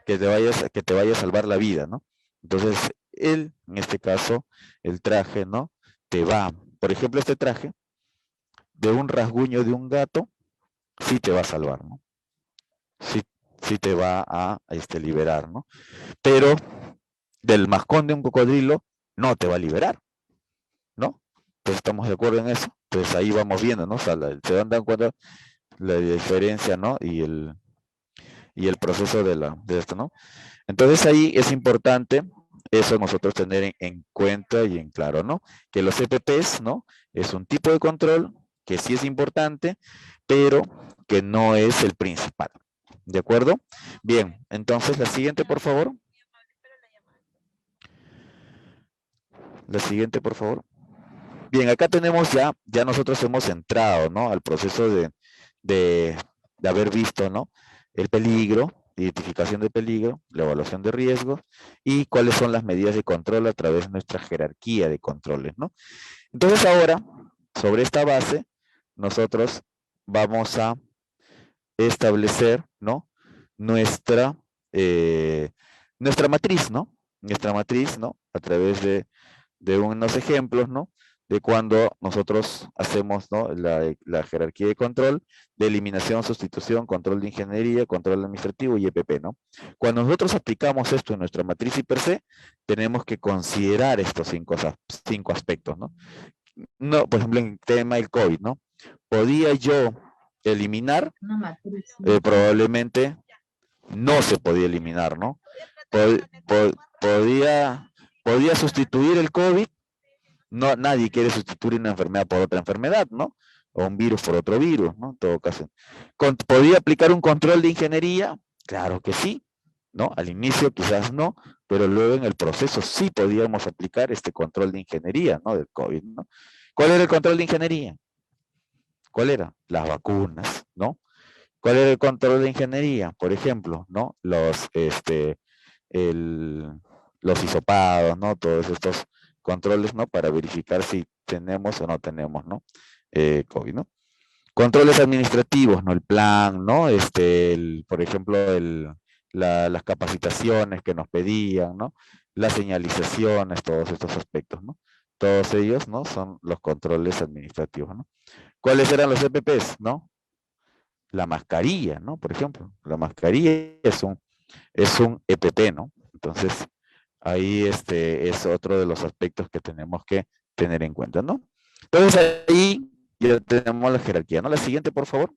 que te vaya a salvar la vida, ¿no? Entonces, en este caso, el traje, ¿no? Por ejemplo, este traje, de un rasguño de un gato, sí te va a salvar, ¿no? Sí, sí te va a liberar, ¿no? Pero del mascón de un cocodrilo no te va a liberar, ¿no? Entonces estamos de acuerdo en eso. Entonces ahí vamos viendo, ¿no? O sea, se dan cuenta la diferencia, ¿no? Y el proceso de esto, ¿no? Entonces ahí es importante eso nosotros tener en cuenta y en claro, ¿no? Que los EPPs, ¿no? Es un tipo de control que sí es importante, pero que no es el principal. ¿De acuerdo? Bien, entonces la siguiente, por favor. La siguiente, por favor. Bien, acá tenemos ya nosotros hemos entrado, ¿no? Al proceso de haber visto, ¿no? El peligro, identificación de peligro, la evaluación de riesgos y cuáles son las medidas de control a través de nuestra jerarquía de controles, ¿no? Entonces ahora, sobre esta base, nosotros vamos a establecer, ¿no? Nuestra, eh, nuestra matriz, ¿no? Nuestra matriz, ¿no? A través de unos ejemplos, ¿no? De cuando nosotros hacemos, ¿no? La jerarquía de control, de eliminación, sustitución, control de ingeniería, control administrativo y EPP, ¿no? Cuando nosotros aplicamos esto en nuestra matriz IPRC, tenemos que considerar estos cinco aspectos, ¿no? No, por ejemplo, en el tema del COVID, ¿no? ¿Podía yo eliminar? Probablemente no se podía eliminar, ¿no? Podía sustituir el COVID. No, nadie quiere sustituir una enfermedad por otra enfermedad, ¿no? O un virus por otro virus, ¿no? En todo caso. ¿Podía aplicar un control de ingeniería? Claro que sí, ¿no? Al inicio quizás no, pero luego en el proceso sí podíamos aplicar este control de ingeniería, ¿no? Del COVID, ¿no? ¿Cuál era el control de ingeniería? ¿Cuál era? Las vacunas, ¿no? ¿Cuál era el control de ingeniería? Por ejemplo, ¿no? Los hisopados, ¿no? Todos estos controles, ¿no? Para verificar si tenemos o no tenemos, ¿no? COVID, ¿no? Controles administrativos, ¿no? El plan, ¿no? Por ejemplo, las capacitaciones que nos pedían, ¿no? Las señalizaciones, todos estos aspectos, ¿no? Todos ellos, ¿no? Son los controles administrativos, ¿no? ¿Cuáles eran los EPPs, no? La mascarilla, ¿no? Por ejemplo, la mascarilla es un EPP, ¿no? Entonces, ahí es otro de los aspectos que tenemos que tener en cuenta, ¿no? Entonces, ahí ya tenemos la jerarquía, ¿no? La siguiente, por favor.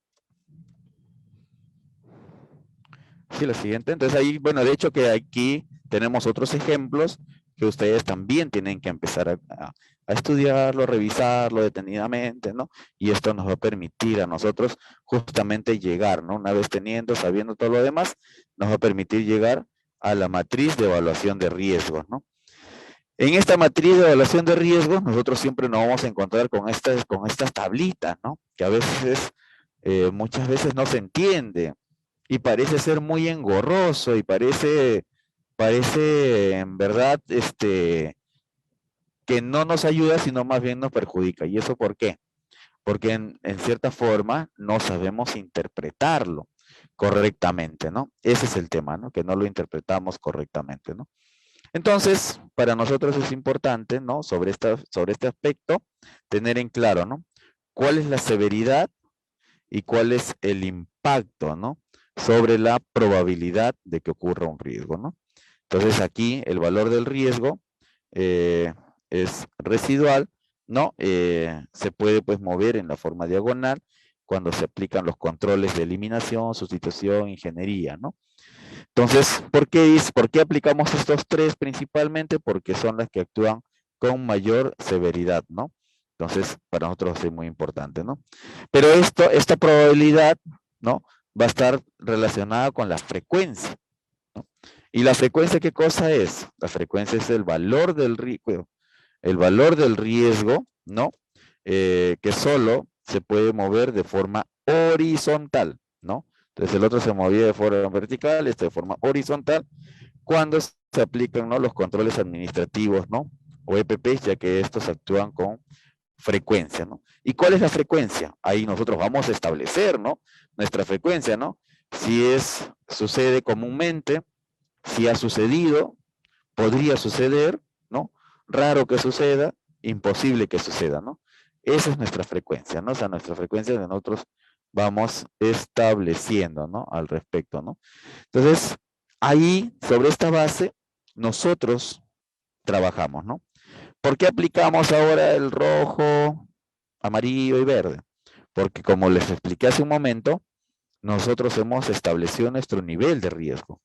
Sí, la siguiente. Entonces, ahí, bueno, de hecho que aquí tenemos otros ejemplos que ustedes también tienen que empezar a estudiarlo, revisarlo detenidamente, ¿no? Y esto nos va a permitir a nosotros justamente llegar, ¿no? Una vez teniendo, sabiendo todo lo demás, nos va a permitir llegar a la matriz de evaluación de riesgos, ¿no? En esta matriz de evaluación de riesgos, nosotros siempre nos vamos a encontrar con estas tablitas, ¿no? Que a veces, muchas veces no se entiende y parece ser muy engorroso y parece en verdad, que no nos ayuda, sino más bien nos perjudica. ¿Y eso por qué? Porque en cierta forma no sabemos interpretarlo correctamente, ¿no? Ese es el tema, ¿no? Que no lo interpretamos correctamente, ¿no? Entonces, para nosotros es importante, ¿no? Sobre este aspecto, tener en claro, ¿no? ¿Cuál es la severidad y cuál es el impacto, ¿no? Sobre la probabilidad de que ocurra un riesgo, ¿no? Entonces, aquí el valor del riesgo es residual, ¿no? Se puede, pues, mover en la forma diagonal cuando se aplican los controles de eliminación, sustitución, ingeniería, ¿no? Entonces, ¿por qué aplicamos estos tres principalmente? Porque son las que actúan con mayor severidad, ¿no? Entonces, para nosotros es muy importante, ¿no? Pero esta probabilidad, ¿no? Va a estar relacionada con la frecuencia, ¿no? ¿Y la frecuencia qué cosa es? La frecuencia es el valor del riesgo, ¿no? Que solo se puede mover de forma horizontal, ¿no? Entonces el otro se movía de forma vertical, este de forma horizontal, cuando se aplican, ¿no? Los controles administrativos, ¿no? O EPPs, ya que estos actúan con frecuencia, ¿no? ¿Y cuál es la frecuencia? Ahí nosotros vamos a establecer, ¿no? Nuestra frecuencia, ¿no? Si sucede comúnmente, si ha sucedido, podría suceder, ¿no? Raro que suceda, imposible que suceda, ¿no? Esa es nuestra frecuencia, ¿no? O sea, nuestra frecuencia que nosotros vamos estableciendo, ¿no? Al respecto, ¿no? Entonces, ahí, sobre esta base, nosotros trabajamos, ¿no? ¿Por qué aplicamos ahora el rojo, amarillo y verde? Porque como les expliqué hace un momento, nosotros hemos establecido nuestro nivel de riesgo,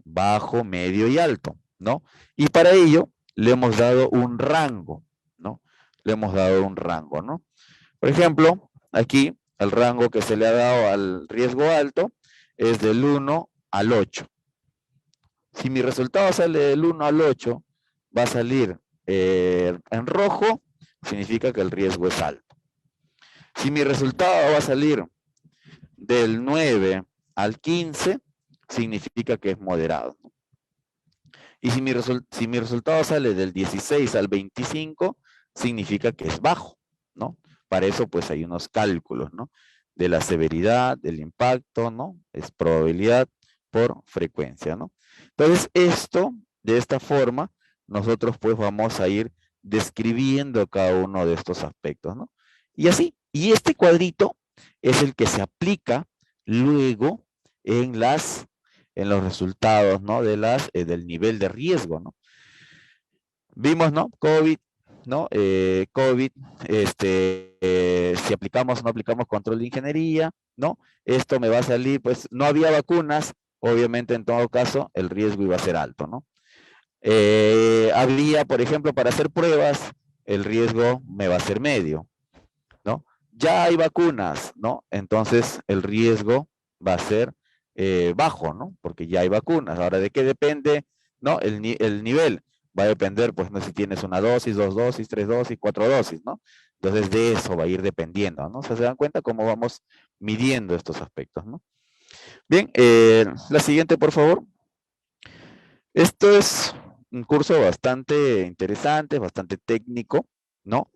bajo, medio y alto, ¿no? Y para ello le hemos dado un rango, ¿no? Le hemos dado un rango, ¿no? Por ejemplo, aquí el rango que se le ha dado al riesgo alto es del 1 al 8. Si mi resultado sale del 1 al 8, va a salir en rojo, significa que el riesgo es alto. Si mi resultado va a salir del 9 al 15, significa que es moderado. Y si mi resultado sale del 16 al 25, significa que es bajo, ¿no? Para eso, pues, hay unos cálculos, ¿no? De la severidad, del impacto, ¿no? Es probabilidad por frecuencia, ¿no? Entonces, de esta forma, nosotros, pues, vamos a ir describiendo cada uno de estos aspectos, ¿no? Y así, y este cuadrito es el que se aplica luego en los resultados, ¿no? Del nivel de riesgo, ¿no? Vimos, ¿no? COVID, ¿no? COVID, si aplicamos o no aplicamos control de ingeniería, ¿no? Esto me va a salir, pues, no había vacunas, obviamente, en todo caso, el riesgo iba a ser alto, ¿no? Había, por ejemplo, para hacer pruebas, el riesgo me va a ser medio, ¿no? Ya hay vacunas, ¿no? Entonces, el riesgo va a ser bajo, ¿no? Porque ya hay vacunas. Ahora, ¿de qué depende, no? El nivel. Va a depender, pues, no sé si tienes una dosis, dos dosis, tres dosis, cuatro dosis, ¿no? Entonces, de eso va a ir dependiendo, ¿no? O sea, se dan cuenta cómo vamos midiendo estos aspectos, ¿no? Bien, la siguiente, por favor. Esto es un curso bastante interesante, bastante técnico, ¿no?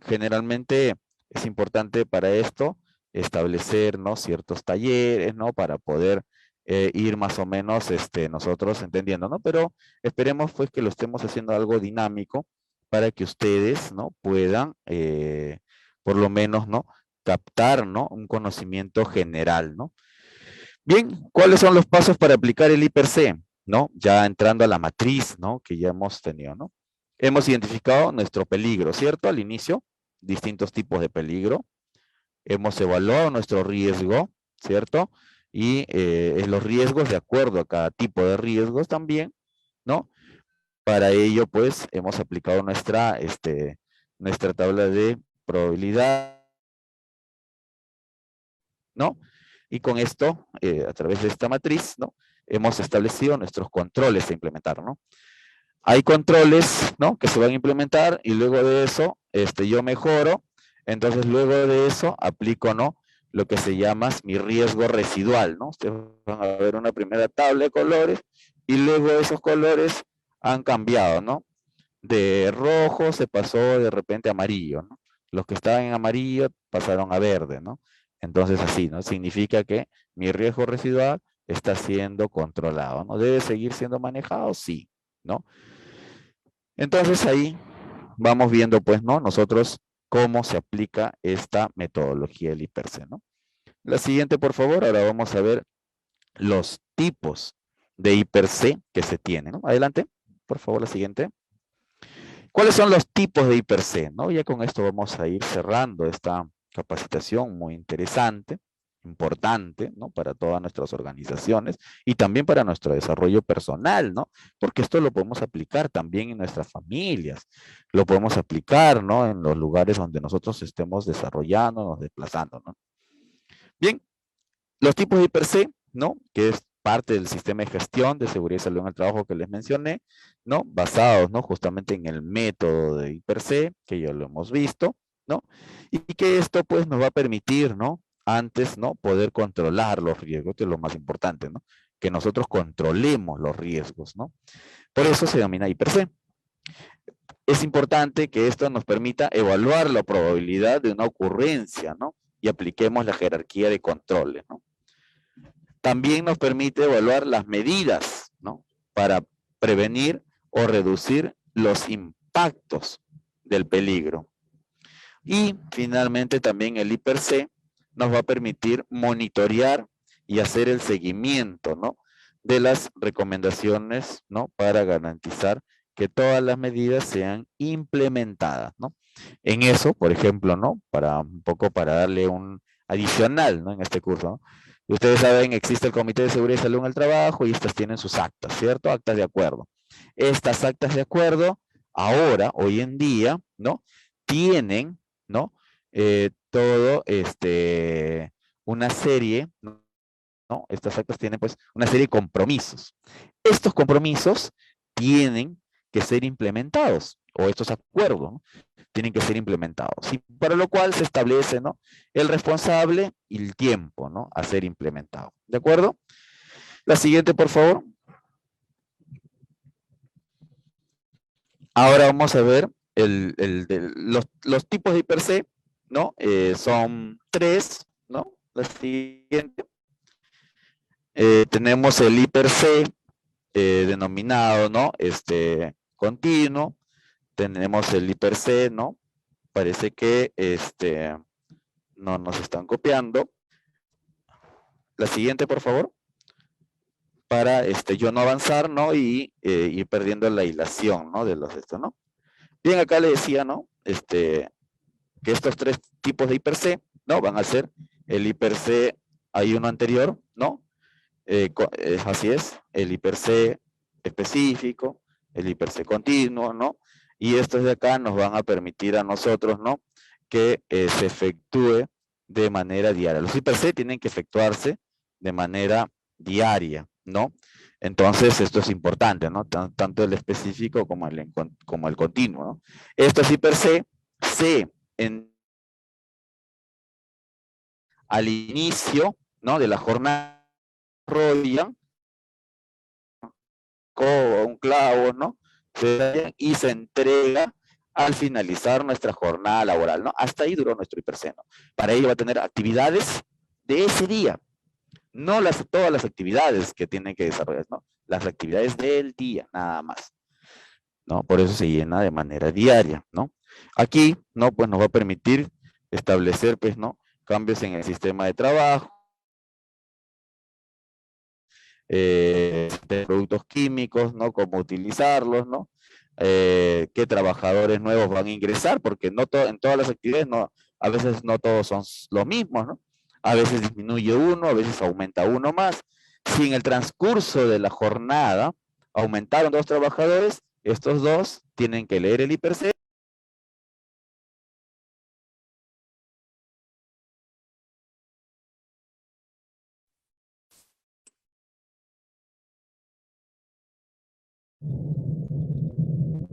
Generalmente es importante para esto establecer, ¿no?, ciertos talleres, ¿no?, para poder ir más o menos nosotros entendiendo, ¿no? Pero esperemos pues que lo estemos haciendo algo dinámico para que ustedes, ¿no?, puedan por lo menos, ¿no?, captar, ¿no?, un conocimiento general, ¿no? Bien, ¿cuáles son los pasos para aplicar el I+C? ¿No? Ya entrando a la matriz, ¿no?, que ya hemos tenido, ¿no? Hemos identificado nuestro peligro, ¿cierto? Al inicio, distintos tipos de peligro. Hemos evaluado nuestro riesgo, ¿cierto? Y los riesgos de acuerdo a cada tipo de riesgos también, ¿no? Para ello, pues, hemos aplicado nuestra tabla de probabilidad, ¿no? Y con esto, a través de esta matriz, ¿no?, hemos establecido nuestros controles a implementar, ¿no? Hay controles, ¿no?, que se van a implementar y luego de eso, yo mejoro. Entonces, luego de eso, aplico, ¿no?, lo que se llama mi riesgo residual, ¿no? Ustedes van a ver una primera tabla de colores y luego esos colores han cambiado, ¿no? De rojo se pasó de repente a amarillo, ¿no? Los que estaban en amarillo pasaron a verde, ¿no? Entonces así, ¿no? Significa que mi riesgo residual está siendo controlado, ¿no? ¿Debe seguir siendo manejado? Sí, ¿no? Entonces ahí vamos viendo, pues, ¿no?, nosotros cómo se aplica esta metodología del I+C, ¿no? La siguiente, por favor. Ahora vamos a ver los tipos de I+C que se tienen, ¿no? Adelante, por favor, la siguiente. ¿Cuáles son los tipos de I+C? ¿No? Ya con esto vamos a ir cerrando esta capacitación muy interesante, importante, ¿no?, para todas nuestras organizaciones y también para nuestro desarrollo personal, ¿no? Porque esto lo podemos aplicar también en nuestras familias, lo podemos aplicar, ¿no?, en los lugares donde nosotros estemos desarrollándonos, desplazando, ¿no? Bien, los tipos de I+C, ¿no?, que es parte del sistema de gestión de seguridad y salud en el trabajo que les mencioné, ¿no?, basados, ¿no?, justamente en el método de I+C, que ya lo hemos visto, ¿no? Y que esto, pues, nos va a permitir, ¿no?, antes, ¿no?, poder controlar los riesgos, que es lo más importante, ¿no?, que nosotros controlemos los riesgos, ¿no? Por eso se denomina I+C. Es importante que esto nos permita evaluar la probabilidad de una ocurrencia, ¿no?, y apliquemos la jerarquía de controles, ¿no? También nos permite evaluar las medidas, ¿no?, para prevenir o reducir los impactos del peligro. Y finalmente también el I+C nos va a permitir monitorear y hacer el seguimiento, ¿no?, de las recomendaciones, ¿no?, para garantizar que todas las medidas sean implementadas, ¿no? En eso, por ejemplo, ¿no?, para un poco para darle un adicional, ¿no?, en este curso, ¿no? Ustedes saben, existe el Comité de Seguridad y Salud en el Trabajo y estas tienen sus actas, ¿cierto? Actas de acuerdo. Estas actas de acuerdo, ahora, hoy en día, ¿no?, tienen, ¿no?, todo una serie, ¿no? Estas actas tienen, pues, una serie de compromisos. Estos compromisos tienen que ser implementados, o estos acuerdos, ¿no?, tienen que ser implementados. Y para lo cual se establece, ¿no?, el responsable y el tiempo, ¿no?, a ser implementado. ¿De acuerdo? La siguiente, por favor. Ahora vamos a ver los tipos de I+C, ¿no? Son 3, ¿no? La siguiente. Tenemos el I+C denominado, ¿no?, continuo. Tenemos el I+C, ¿no? Parece que no nos están copiando. La siguiente, por favor. Para yo no avanzar, ¿no?, y ir perdiendo la hilación, ¿no?, de ¿no? Bien, acá le decía, ¿no?, que estos 3 tipos de I+C, ¿no?, van a ser el I+C, hay uno anterior, ¿no? Así es, el I+C específico, el I+C continuo, ¿no? Y estos de acá nos van a permitir a nosotros, ¿no?, que se efectúe de manera diaria. Los I+C tienen que efectuarse de manera diaria, ¿no? Entonces, esto es importante, ¿no? Tanto el específico como como el continuo, ¿no? Esto sí per se al inicio, ¿no? De la jornada, rollan con un clavo, ¿no? Y se entrega al finalizar nuestra jornada laboral, ¿no? Hasta ahí duró nuestro hiperseno. Para ello va a tener actividades de ese día, no todas las actividades que tienen que desarrollar, ¿no? Las actividades del día, nada más, ¿no? Por eso se llena de manera diaria, ¿no? Aquí, ¿no? Pues nos va a permitir establecer, pues, ¿no? Cambios en el sistema de trabajo, de productos químicos, ¿no? Cómo utilizarlos, ¿no? Qué trabajadores nuevos van a ingresar, porque no en todas las actividades, no, a veces no todos son los mismos, ¿no? A veces disminuye uno, a veces aumenta uno más. Si en el transcurso de la jornada aumentaron 2 trabajadores, estos 2 tienen que leer el IPRC.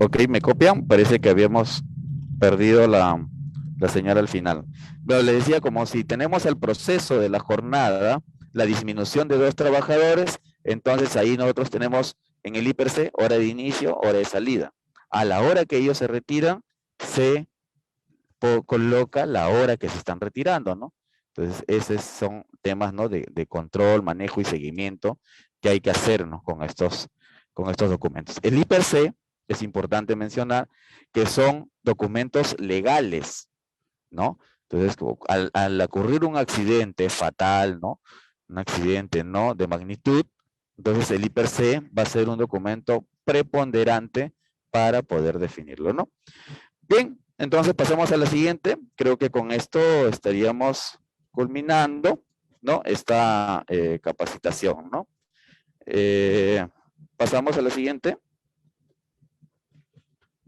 Ok, ¿me copian? Parece que habíamos perdido la señal al final. Pero le decía, como si tenemos el proceso de la jornada, la disminución de 2 trabajadores, entonces ahí nosotros tenemos en el IPRC hora de inicio, hora de salida. A la hora que ellos se retiran, se coloca la hora que se están retirando, ¿no? Entonces, esos son temas, ¿no? De control, manejo y seguimiento que hay que hacernos con estos documentos. El IPRC, es importante mencionar, que son documentos legales, ¿no? Entonces, al ocurrir un accidente fatal, ¿no? Un accidente, ¿no? De magnitud, entonces el IPRC va a ser un documento preponderante para poder definirlo, ¿no? Bien, entonces pasemos a la siguiente. Creo que con esto estaríamos culminando, ¿no? Esta capacitación, ¿no? Pasamos a la siguiente.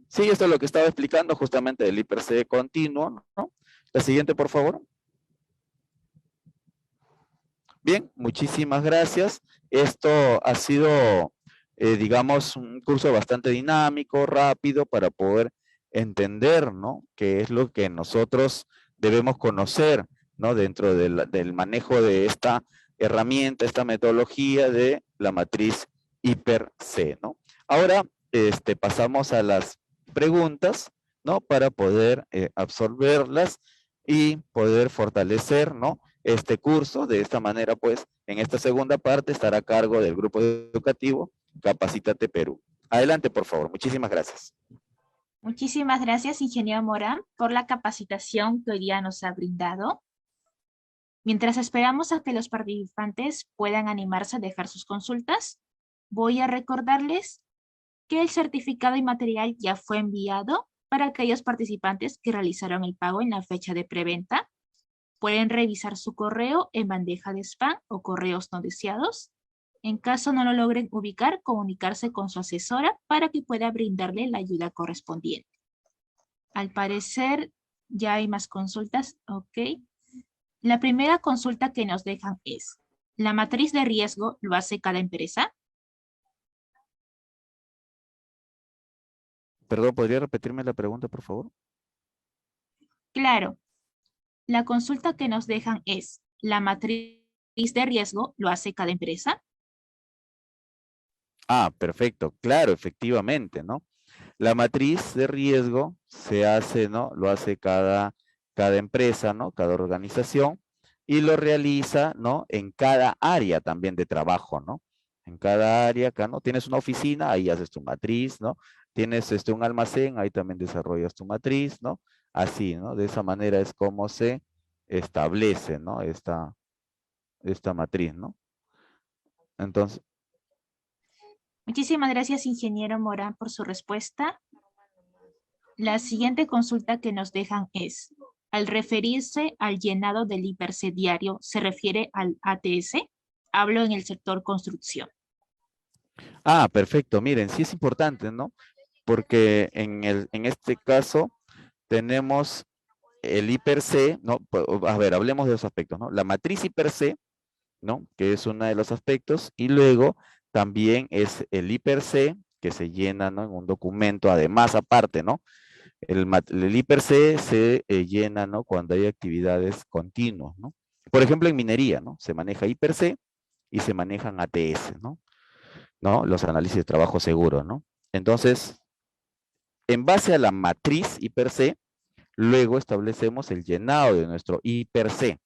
Sí, esto es lo que estaba explicando justamente del IPRC continuo, ¿no? La siguiente, por favor. Bien, muchísimas gracias. Esto ha sido, digamos, un curso bastante dinámico, rápido, para poder entender, ¿no? Qué es lo que nosotros debemos conocer, ¿no? Dentro del manejo de esta herramienta, esta metodología de la matriz hiper-C, ¿no? Ahora, pasamos a las preguntas, ¿no? Para poder absorberlas y poder fortalecer, ¿no? Este curso. De esta manera, pues, en esta segunda parte estará a cargo del grupo educativo Capacítate Perú. Adelante, por favor. Muchísimas gracias. Muchísimas gracias, ingeniero Morán, por la capacitación que hoy día nos ha brindado. Mientras esperamos a que los participantes puedan animarse a dejar sus consultas, voy a recordarles que el certificado y material ya fue enviado para aquellos participantes que realizaron el pago en la fecha de preventa. Pueden revisar su correo en bandeja de spam o correos no deseados. En caso no lo logren ubicar, comunicarse con su asesora para que pueda brindarle la ayuda correspondiente. Al parecer ya hay más consultas. Ok. La primera consulta que nos dejan es, ¿la matriz de riesgo lo hace cada empresa? Perdón, ¿podría repetirme la pregunta, por favor? Claro. La consulta que nos dejan es, ¿la matriz de riesgo lo hace cada empresa? Ah, perfecto. Claro, efectivamente, ¿no? La matriz de riesgo se hace, ¿no? Lo hace cada empresa, ¿no? Cada organización, y lo realiza, ¿no? En cada área también de trabajo, ¿no? En cada área, acá, ¿no? Tienes una oficina, ahí haces tu matriz, ¿no? Tienes un almacén, ahí también desarrollas tu matriz, ¿no? Así, ¿no? De esa manera es como se establece, ¿no? Esta matriz, ¿no? Entonces, Muchísimas gracias, ingeniero Morán, por su respuesta. La siguiente consulta que nos dejan es, al referirse al llenado del IPRC diario, ¿se refiere al ATS? Hablo en el sector construcción. perfecto. Miren, sí es importante, ¿no? Porque en este caso tenemos el IPRC, ¿no? A ver, hablemos de los aspectos, ¿no? La matriz IPRC, ¿no? Que es uno de los aspectos, y luego también es el I per C, que se llena, ¿no?, en un documento, además, aparte, ¿no? El I per C se llena, ¿no?, cuando hay actividades continuas, ¿no? Por ejemplo, en minería, ¿no? Se maneja I per C y se manejan ATS, ¿no? ¿No? Los análisis de trabajo seguro, ¿no? Entonces, en base a la matriz I per C, luego establecemos el llenado de nuestro I per C,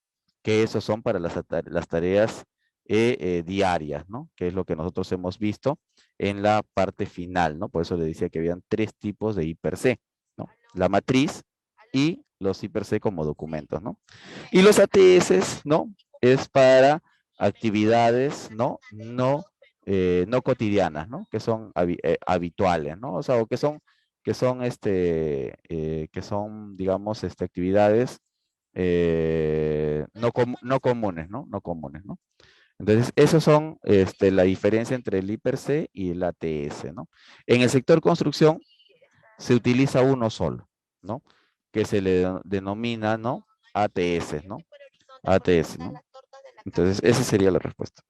que esos son para las tareas diarias, ¿no? Que es lo que nosotros hemos visto en la parte final, ¿no? Por eso le decía que habían 3 tipos de I per C, ¿no? La matriz y los I per C como documentos, ¿no? Y los ATS, ¿no? Es para actividades, ¿no? No cotidianas, ¿no? Que son habituales, ¿no? O sea, o que son, digamos, actividades no comunes, ¿no? No comunes, ¿no? Entonces, esos son la diferencia entre el I per C y el ATS, ¿no? En el sector construcción se utiliza uno solo, ¿no? Que se le denomina, ¿no? ATS, ¿no? ATS, ¿no? Entonces, esa sería la respuesta.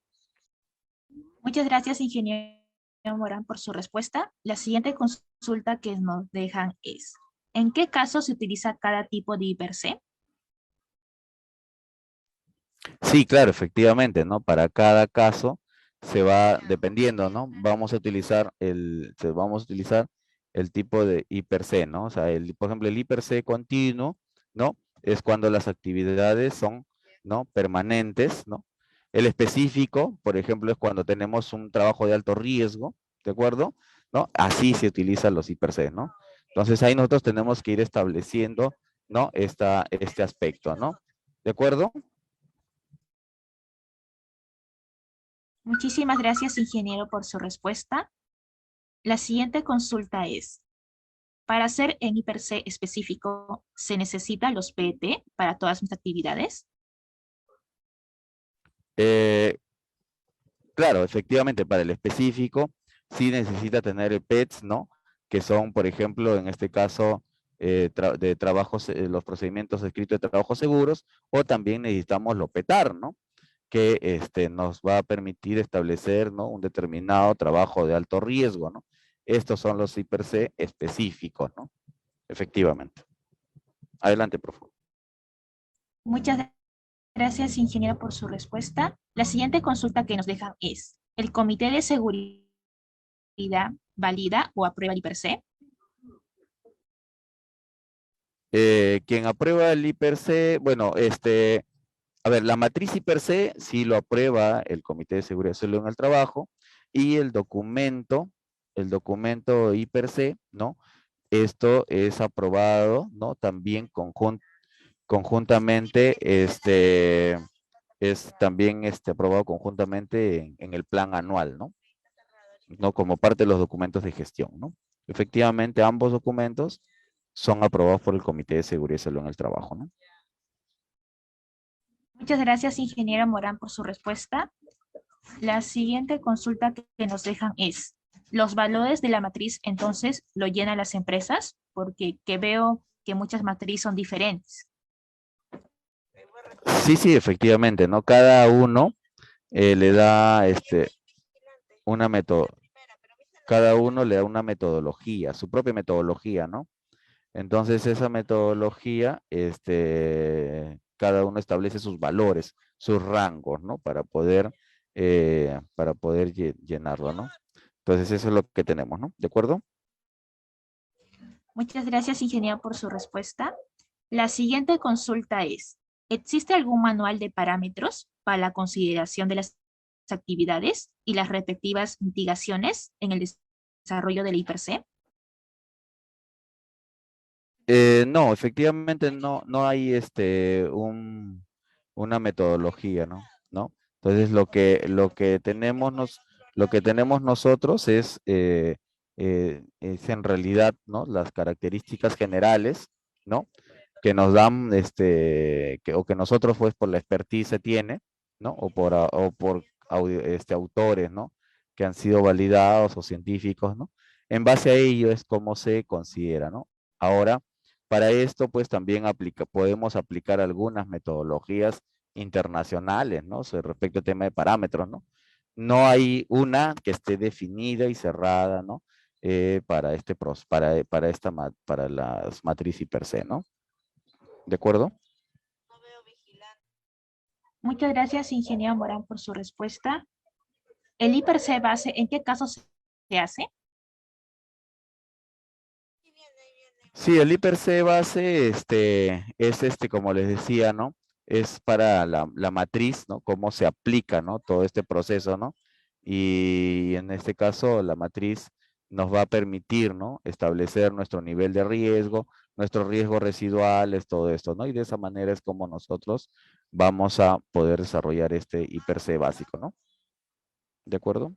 Muchas gracias, ingeniero Morán, por su respuesta. La siguiente consulta que nos dejan es, ¿en qué caso se utiliza cada tipo de I per C? Sí, claro, efectivamente, ¿no? Para cada caso se va dependiendo, ¿no? Vamos a utilizar el tipo de I per C, ¿no? O sea, por ejemplo, el I per C continuo, ¿no? Es cuando las actividades son, ¿no?, permanentes, ¿no? El específico, por ejemplo, es cuando tenemos un trabajo de alto riesgo, ¿de acuerdo? ¿No? Así se utilizan los I per C, ¿no? Entonces ahí nosotros tenemos que ir estableciendo, ¿no? Este aspecto, ¿no? ¿De acuerdo? Muchísimas gracias, ingeniero, por su respuesta. La siguiente consulta es, para hacer en I per C específico, ¿se necesitan los PET para todas mis actividades? Eh, claro, efectivamente, para el específico sí necesita tener el PETs, ¿no? Que son, por ejemplo, en este caso, de trabajos, los procedimientos escritos de trabajos seguros, o también necesitamos lo PETAR, ¿no? Que nos va a permitir establecer, ¿no?, un determinado trabajo de alto riesgo, ¿no? Estos son los I per C específicos, ¿no? Efectivamente. Adelante, por favor. Muchas gracias, ingeniero, por su respuesta. La siguiente consulta que nos dejan es, ¿el Comité de Seguridad valida o aprueba el I per C? Quien aprueba el I per C, bueno, a ver, la matriz I per C sí lo aprueba el Comité de Seguridad y Salud en el Trabajo, y el documento I per C, ¿no? Esto es aprobado, ¿no? También conjuntamente, es también aprobado conjuntamente en el plan anual, ¿no? ¿No? Como parte de los documentos de gestión, ¿no? Efectivamente, ambos documentos son aprobados por el Comité de Seguridad y Salud en el Trabajo, ¿no? Muchas gracias, ingeniero Morán, por su respuesta. La siguiente consulta que nos dejan es, ¿los valores de la matriz entonces lo llenan las empresas? Porque que veo que muchas matrices son diferentes. Sí, sí, efectivamente, ¿no? Cada uno le da cada uno le da una metodología, su propia metodología, ¿no? Entonces esa metodología, cada uno establece sus valores, sus rangos, ¿no? Para poder llenarlo, ¿no? Entonces eso es lo que tenemos, ¿no? ¿De acuerdo? Muchas gracias, ingeniero, por su respuesta. La siguiente consulta es, ¿existe algún manual de parámetros para la consideración de las actividades y las respectivas mitigaciones en el desarrollo del I per C? No, efectivamente no hay una metodología, ¿no? ¿No? Entonces lo que tenemos nosotros es en realidad, ¿no?, las características generales, ¿no?, que nos dan, o que nosotros, pues, por la expertise se tiene, ¿no? O por autores, ¿no?, que han sido validados, o científicos, ¿no? En base a ello es cómo se considera, ¿no? Ahora, para esto, pues también podemos aplicar algunas metodologías internacionales, ¿no? Respecto al tema de parámetros, ¿no? no hay una que esté definida y cerrada, ¿no? Para para las matrices per se, ¿no? ¿De acuerdo? Muchas gracias, ingeniero Morán, por su respuesta. ¿El IPRC base en qué casos se hace? Sí, el IPRC base, como les decía, ¿no? Es para la matriz, ¿no? Cómo se aplica, ¿no? Todo este proceso, ¿no? Y en este caso, la matriz nos va a permitir, ¿no? Establecer nuestro nivel de riesgo, nuestros riesgos residuales, todo esto, ¿no? Y de esa manera es como nosotros vamos a poder desarrollar este IPRC básico, ¿no? ¿De acuerdo?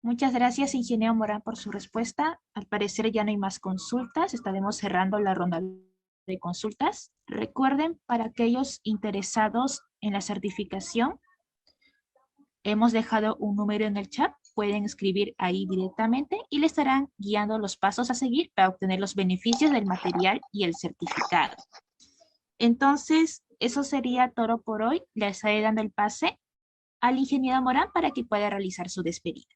Muchas gracias, ingeniero Morán, por su respuesta. Al parecer ya no hay más consultas. Estaremos cerrando la ronda de consultas. Recuerden, para aquellos interesados en la certificación, hemos dejado un número en el chat. Pueden escribir ahí directamente y le estarán guiando los pasos a seguir para obtener los beneficios del material y el certificado. Entonces, eso sería todo por hoy. Le estaré dando el pase al ingeniero Morán para que pueda realizar su despedida.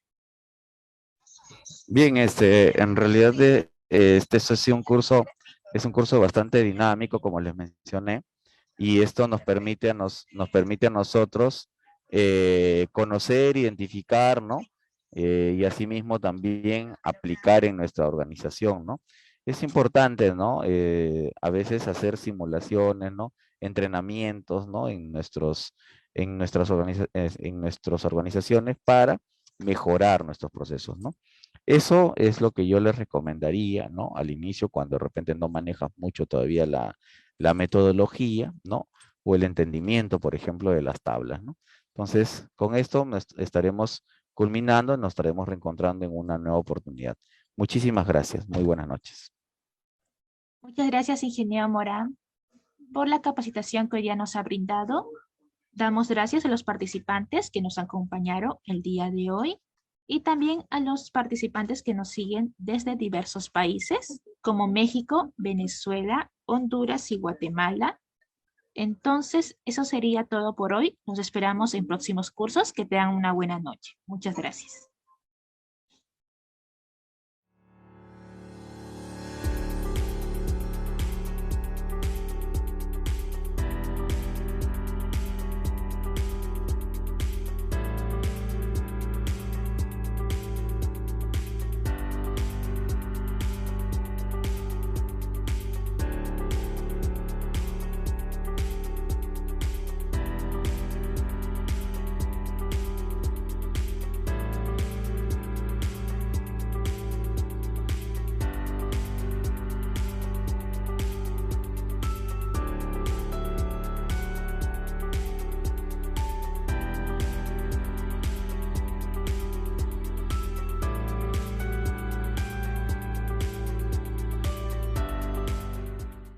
Bien, en realidad este es es un curso bastante dinámico, como les mencioné, y esto nos permite a nosotros conocer, identificar, ¿no? Y asimismo también aplicar en nuestra organización, ¿no? Es importante, ¿no? A veces hacer simulaciones, ¿no? Entrenamientos, ¿no? En nuestras organizaciones para mejorar nuestros procesos, ¿no? Eso es lo que yo les recomendaría, ¿no? Al inicio, cuando de repente no manejas mucho todavía la metodología, ¿no? O el entendimiento, por ejemplo, de las tablas, ¿no? Entonces, con esto estaremos culminando, nos estaremos reencontrando en una nueva oportunidad. Muchísimas gracias. Muy buenas noches. Muchas gracias, ingeniero Morán, por la capacitación que hoy día nos ha brindado. Damos gracias a los participantes que nos acompañaron el día de hoy y también a los participantes que nos siguen desde diversos países como México, Venezuela, Honduras y Guatemala. Entonces, eso sería todo por hoy. Nos esperamos en próximos cursos. Que tengan una buena noche. Muchas gracias.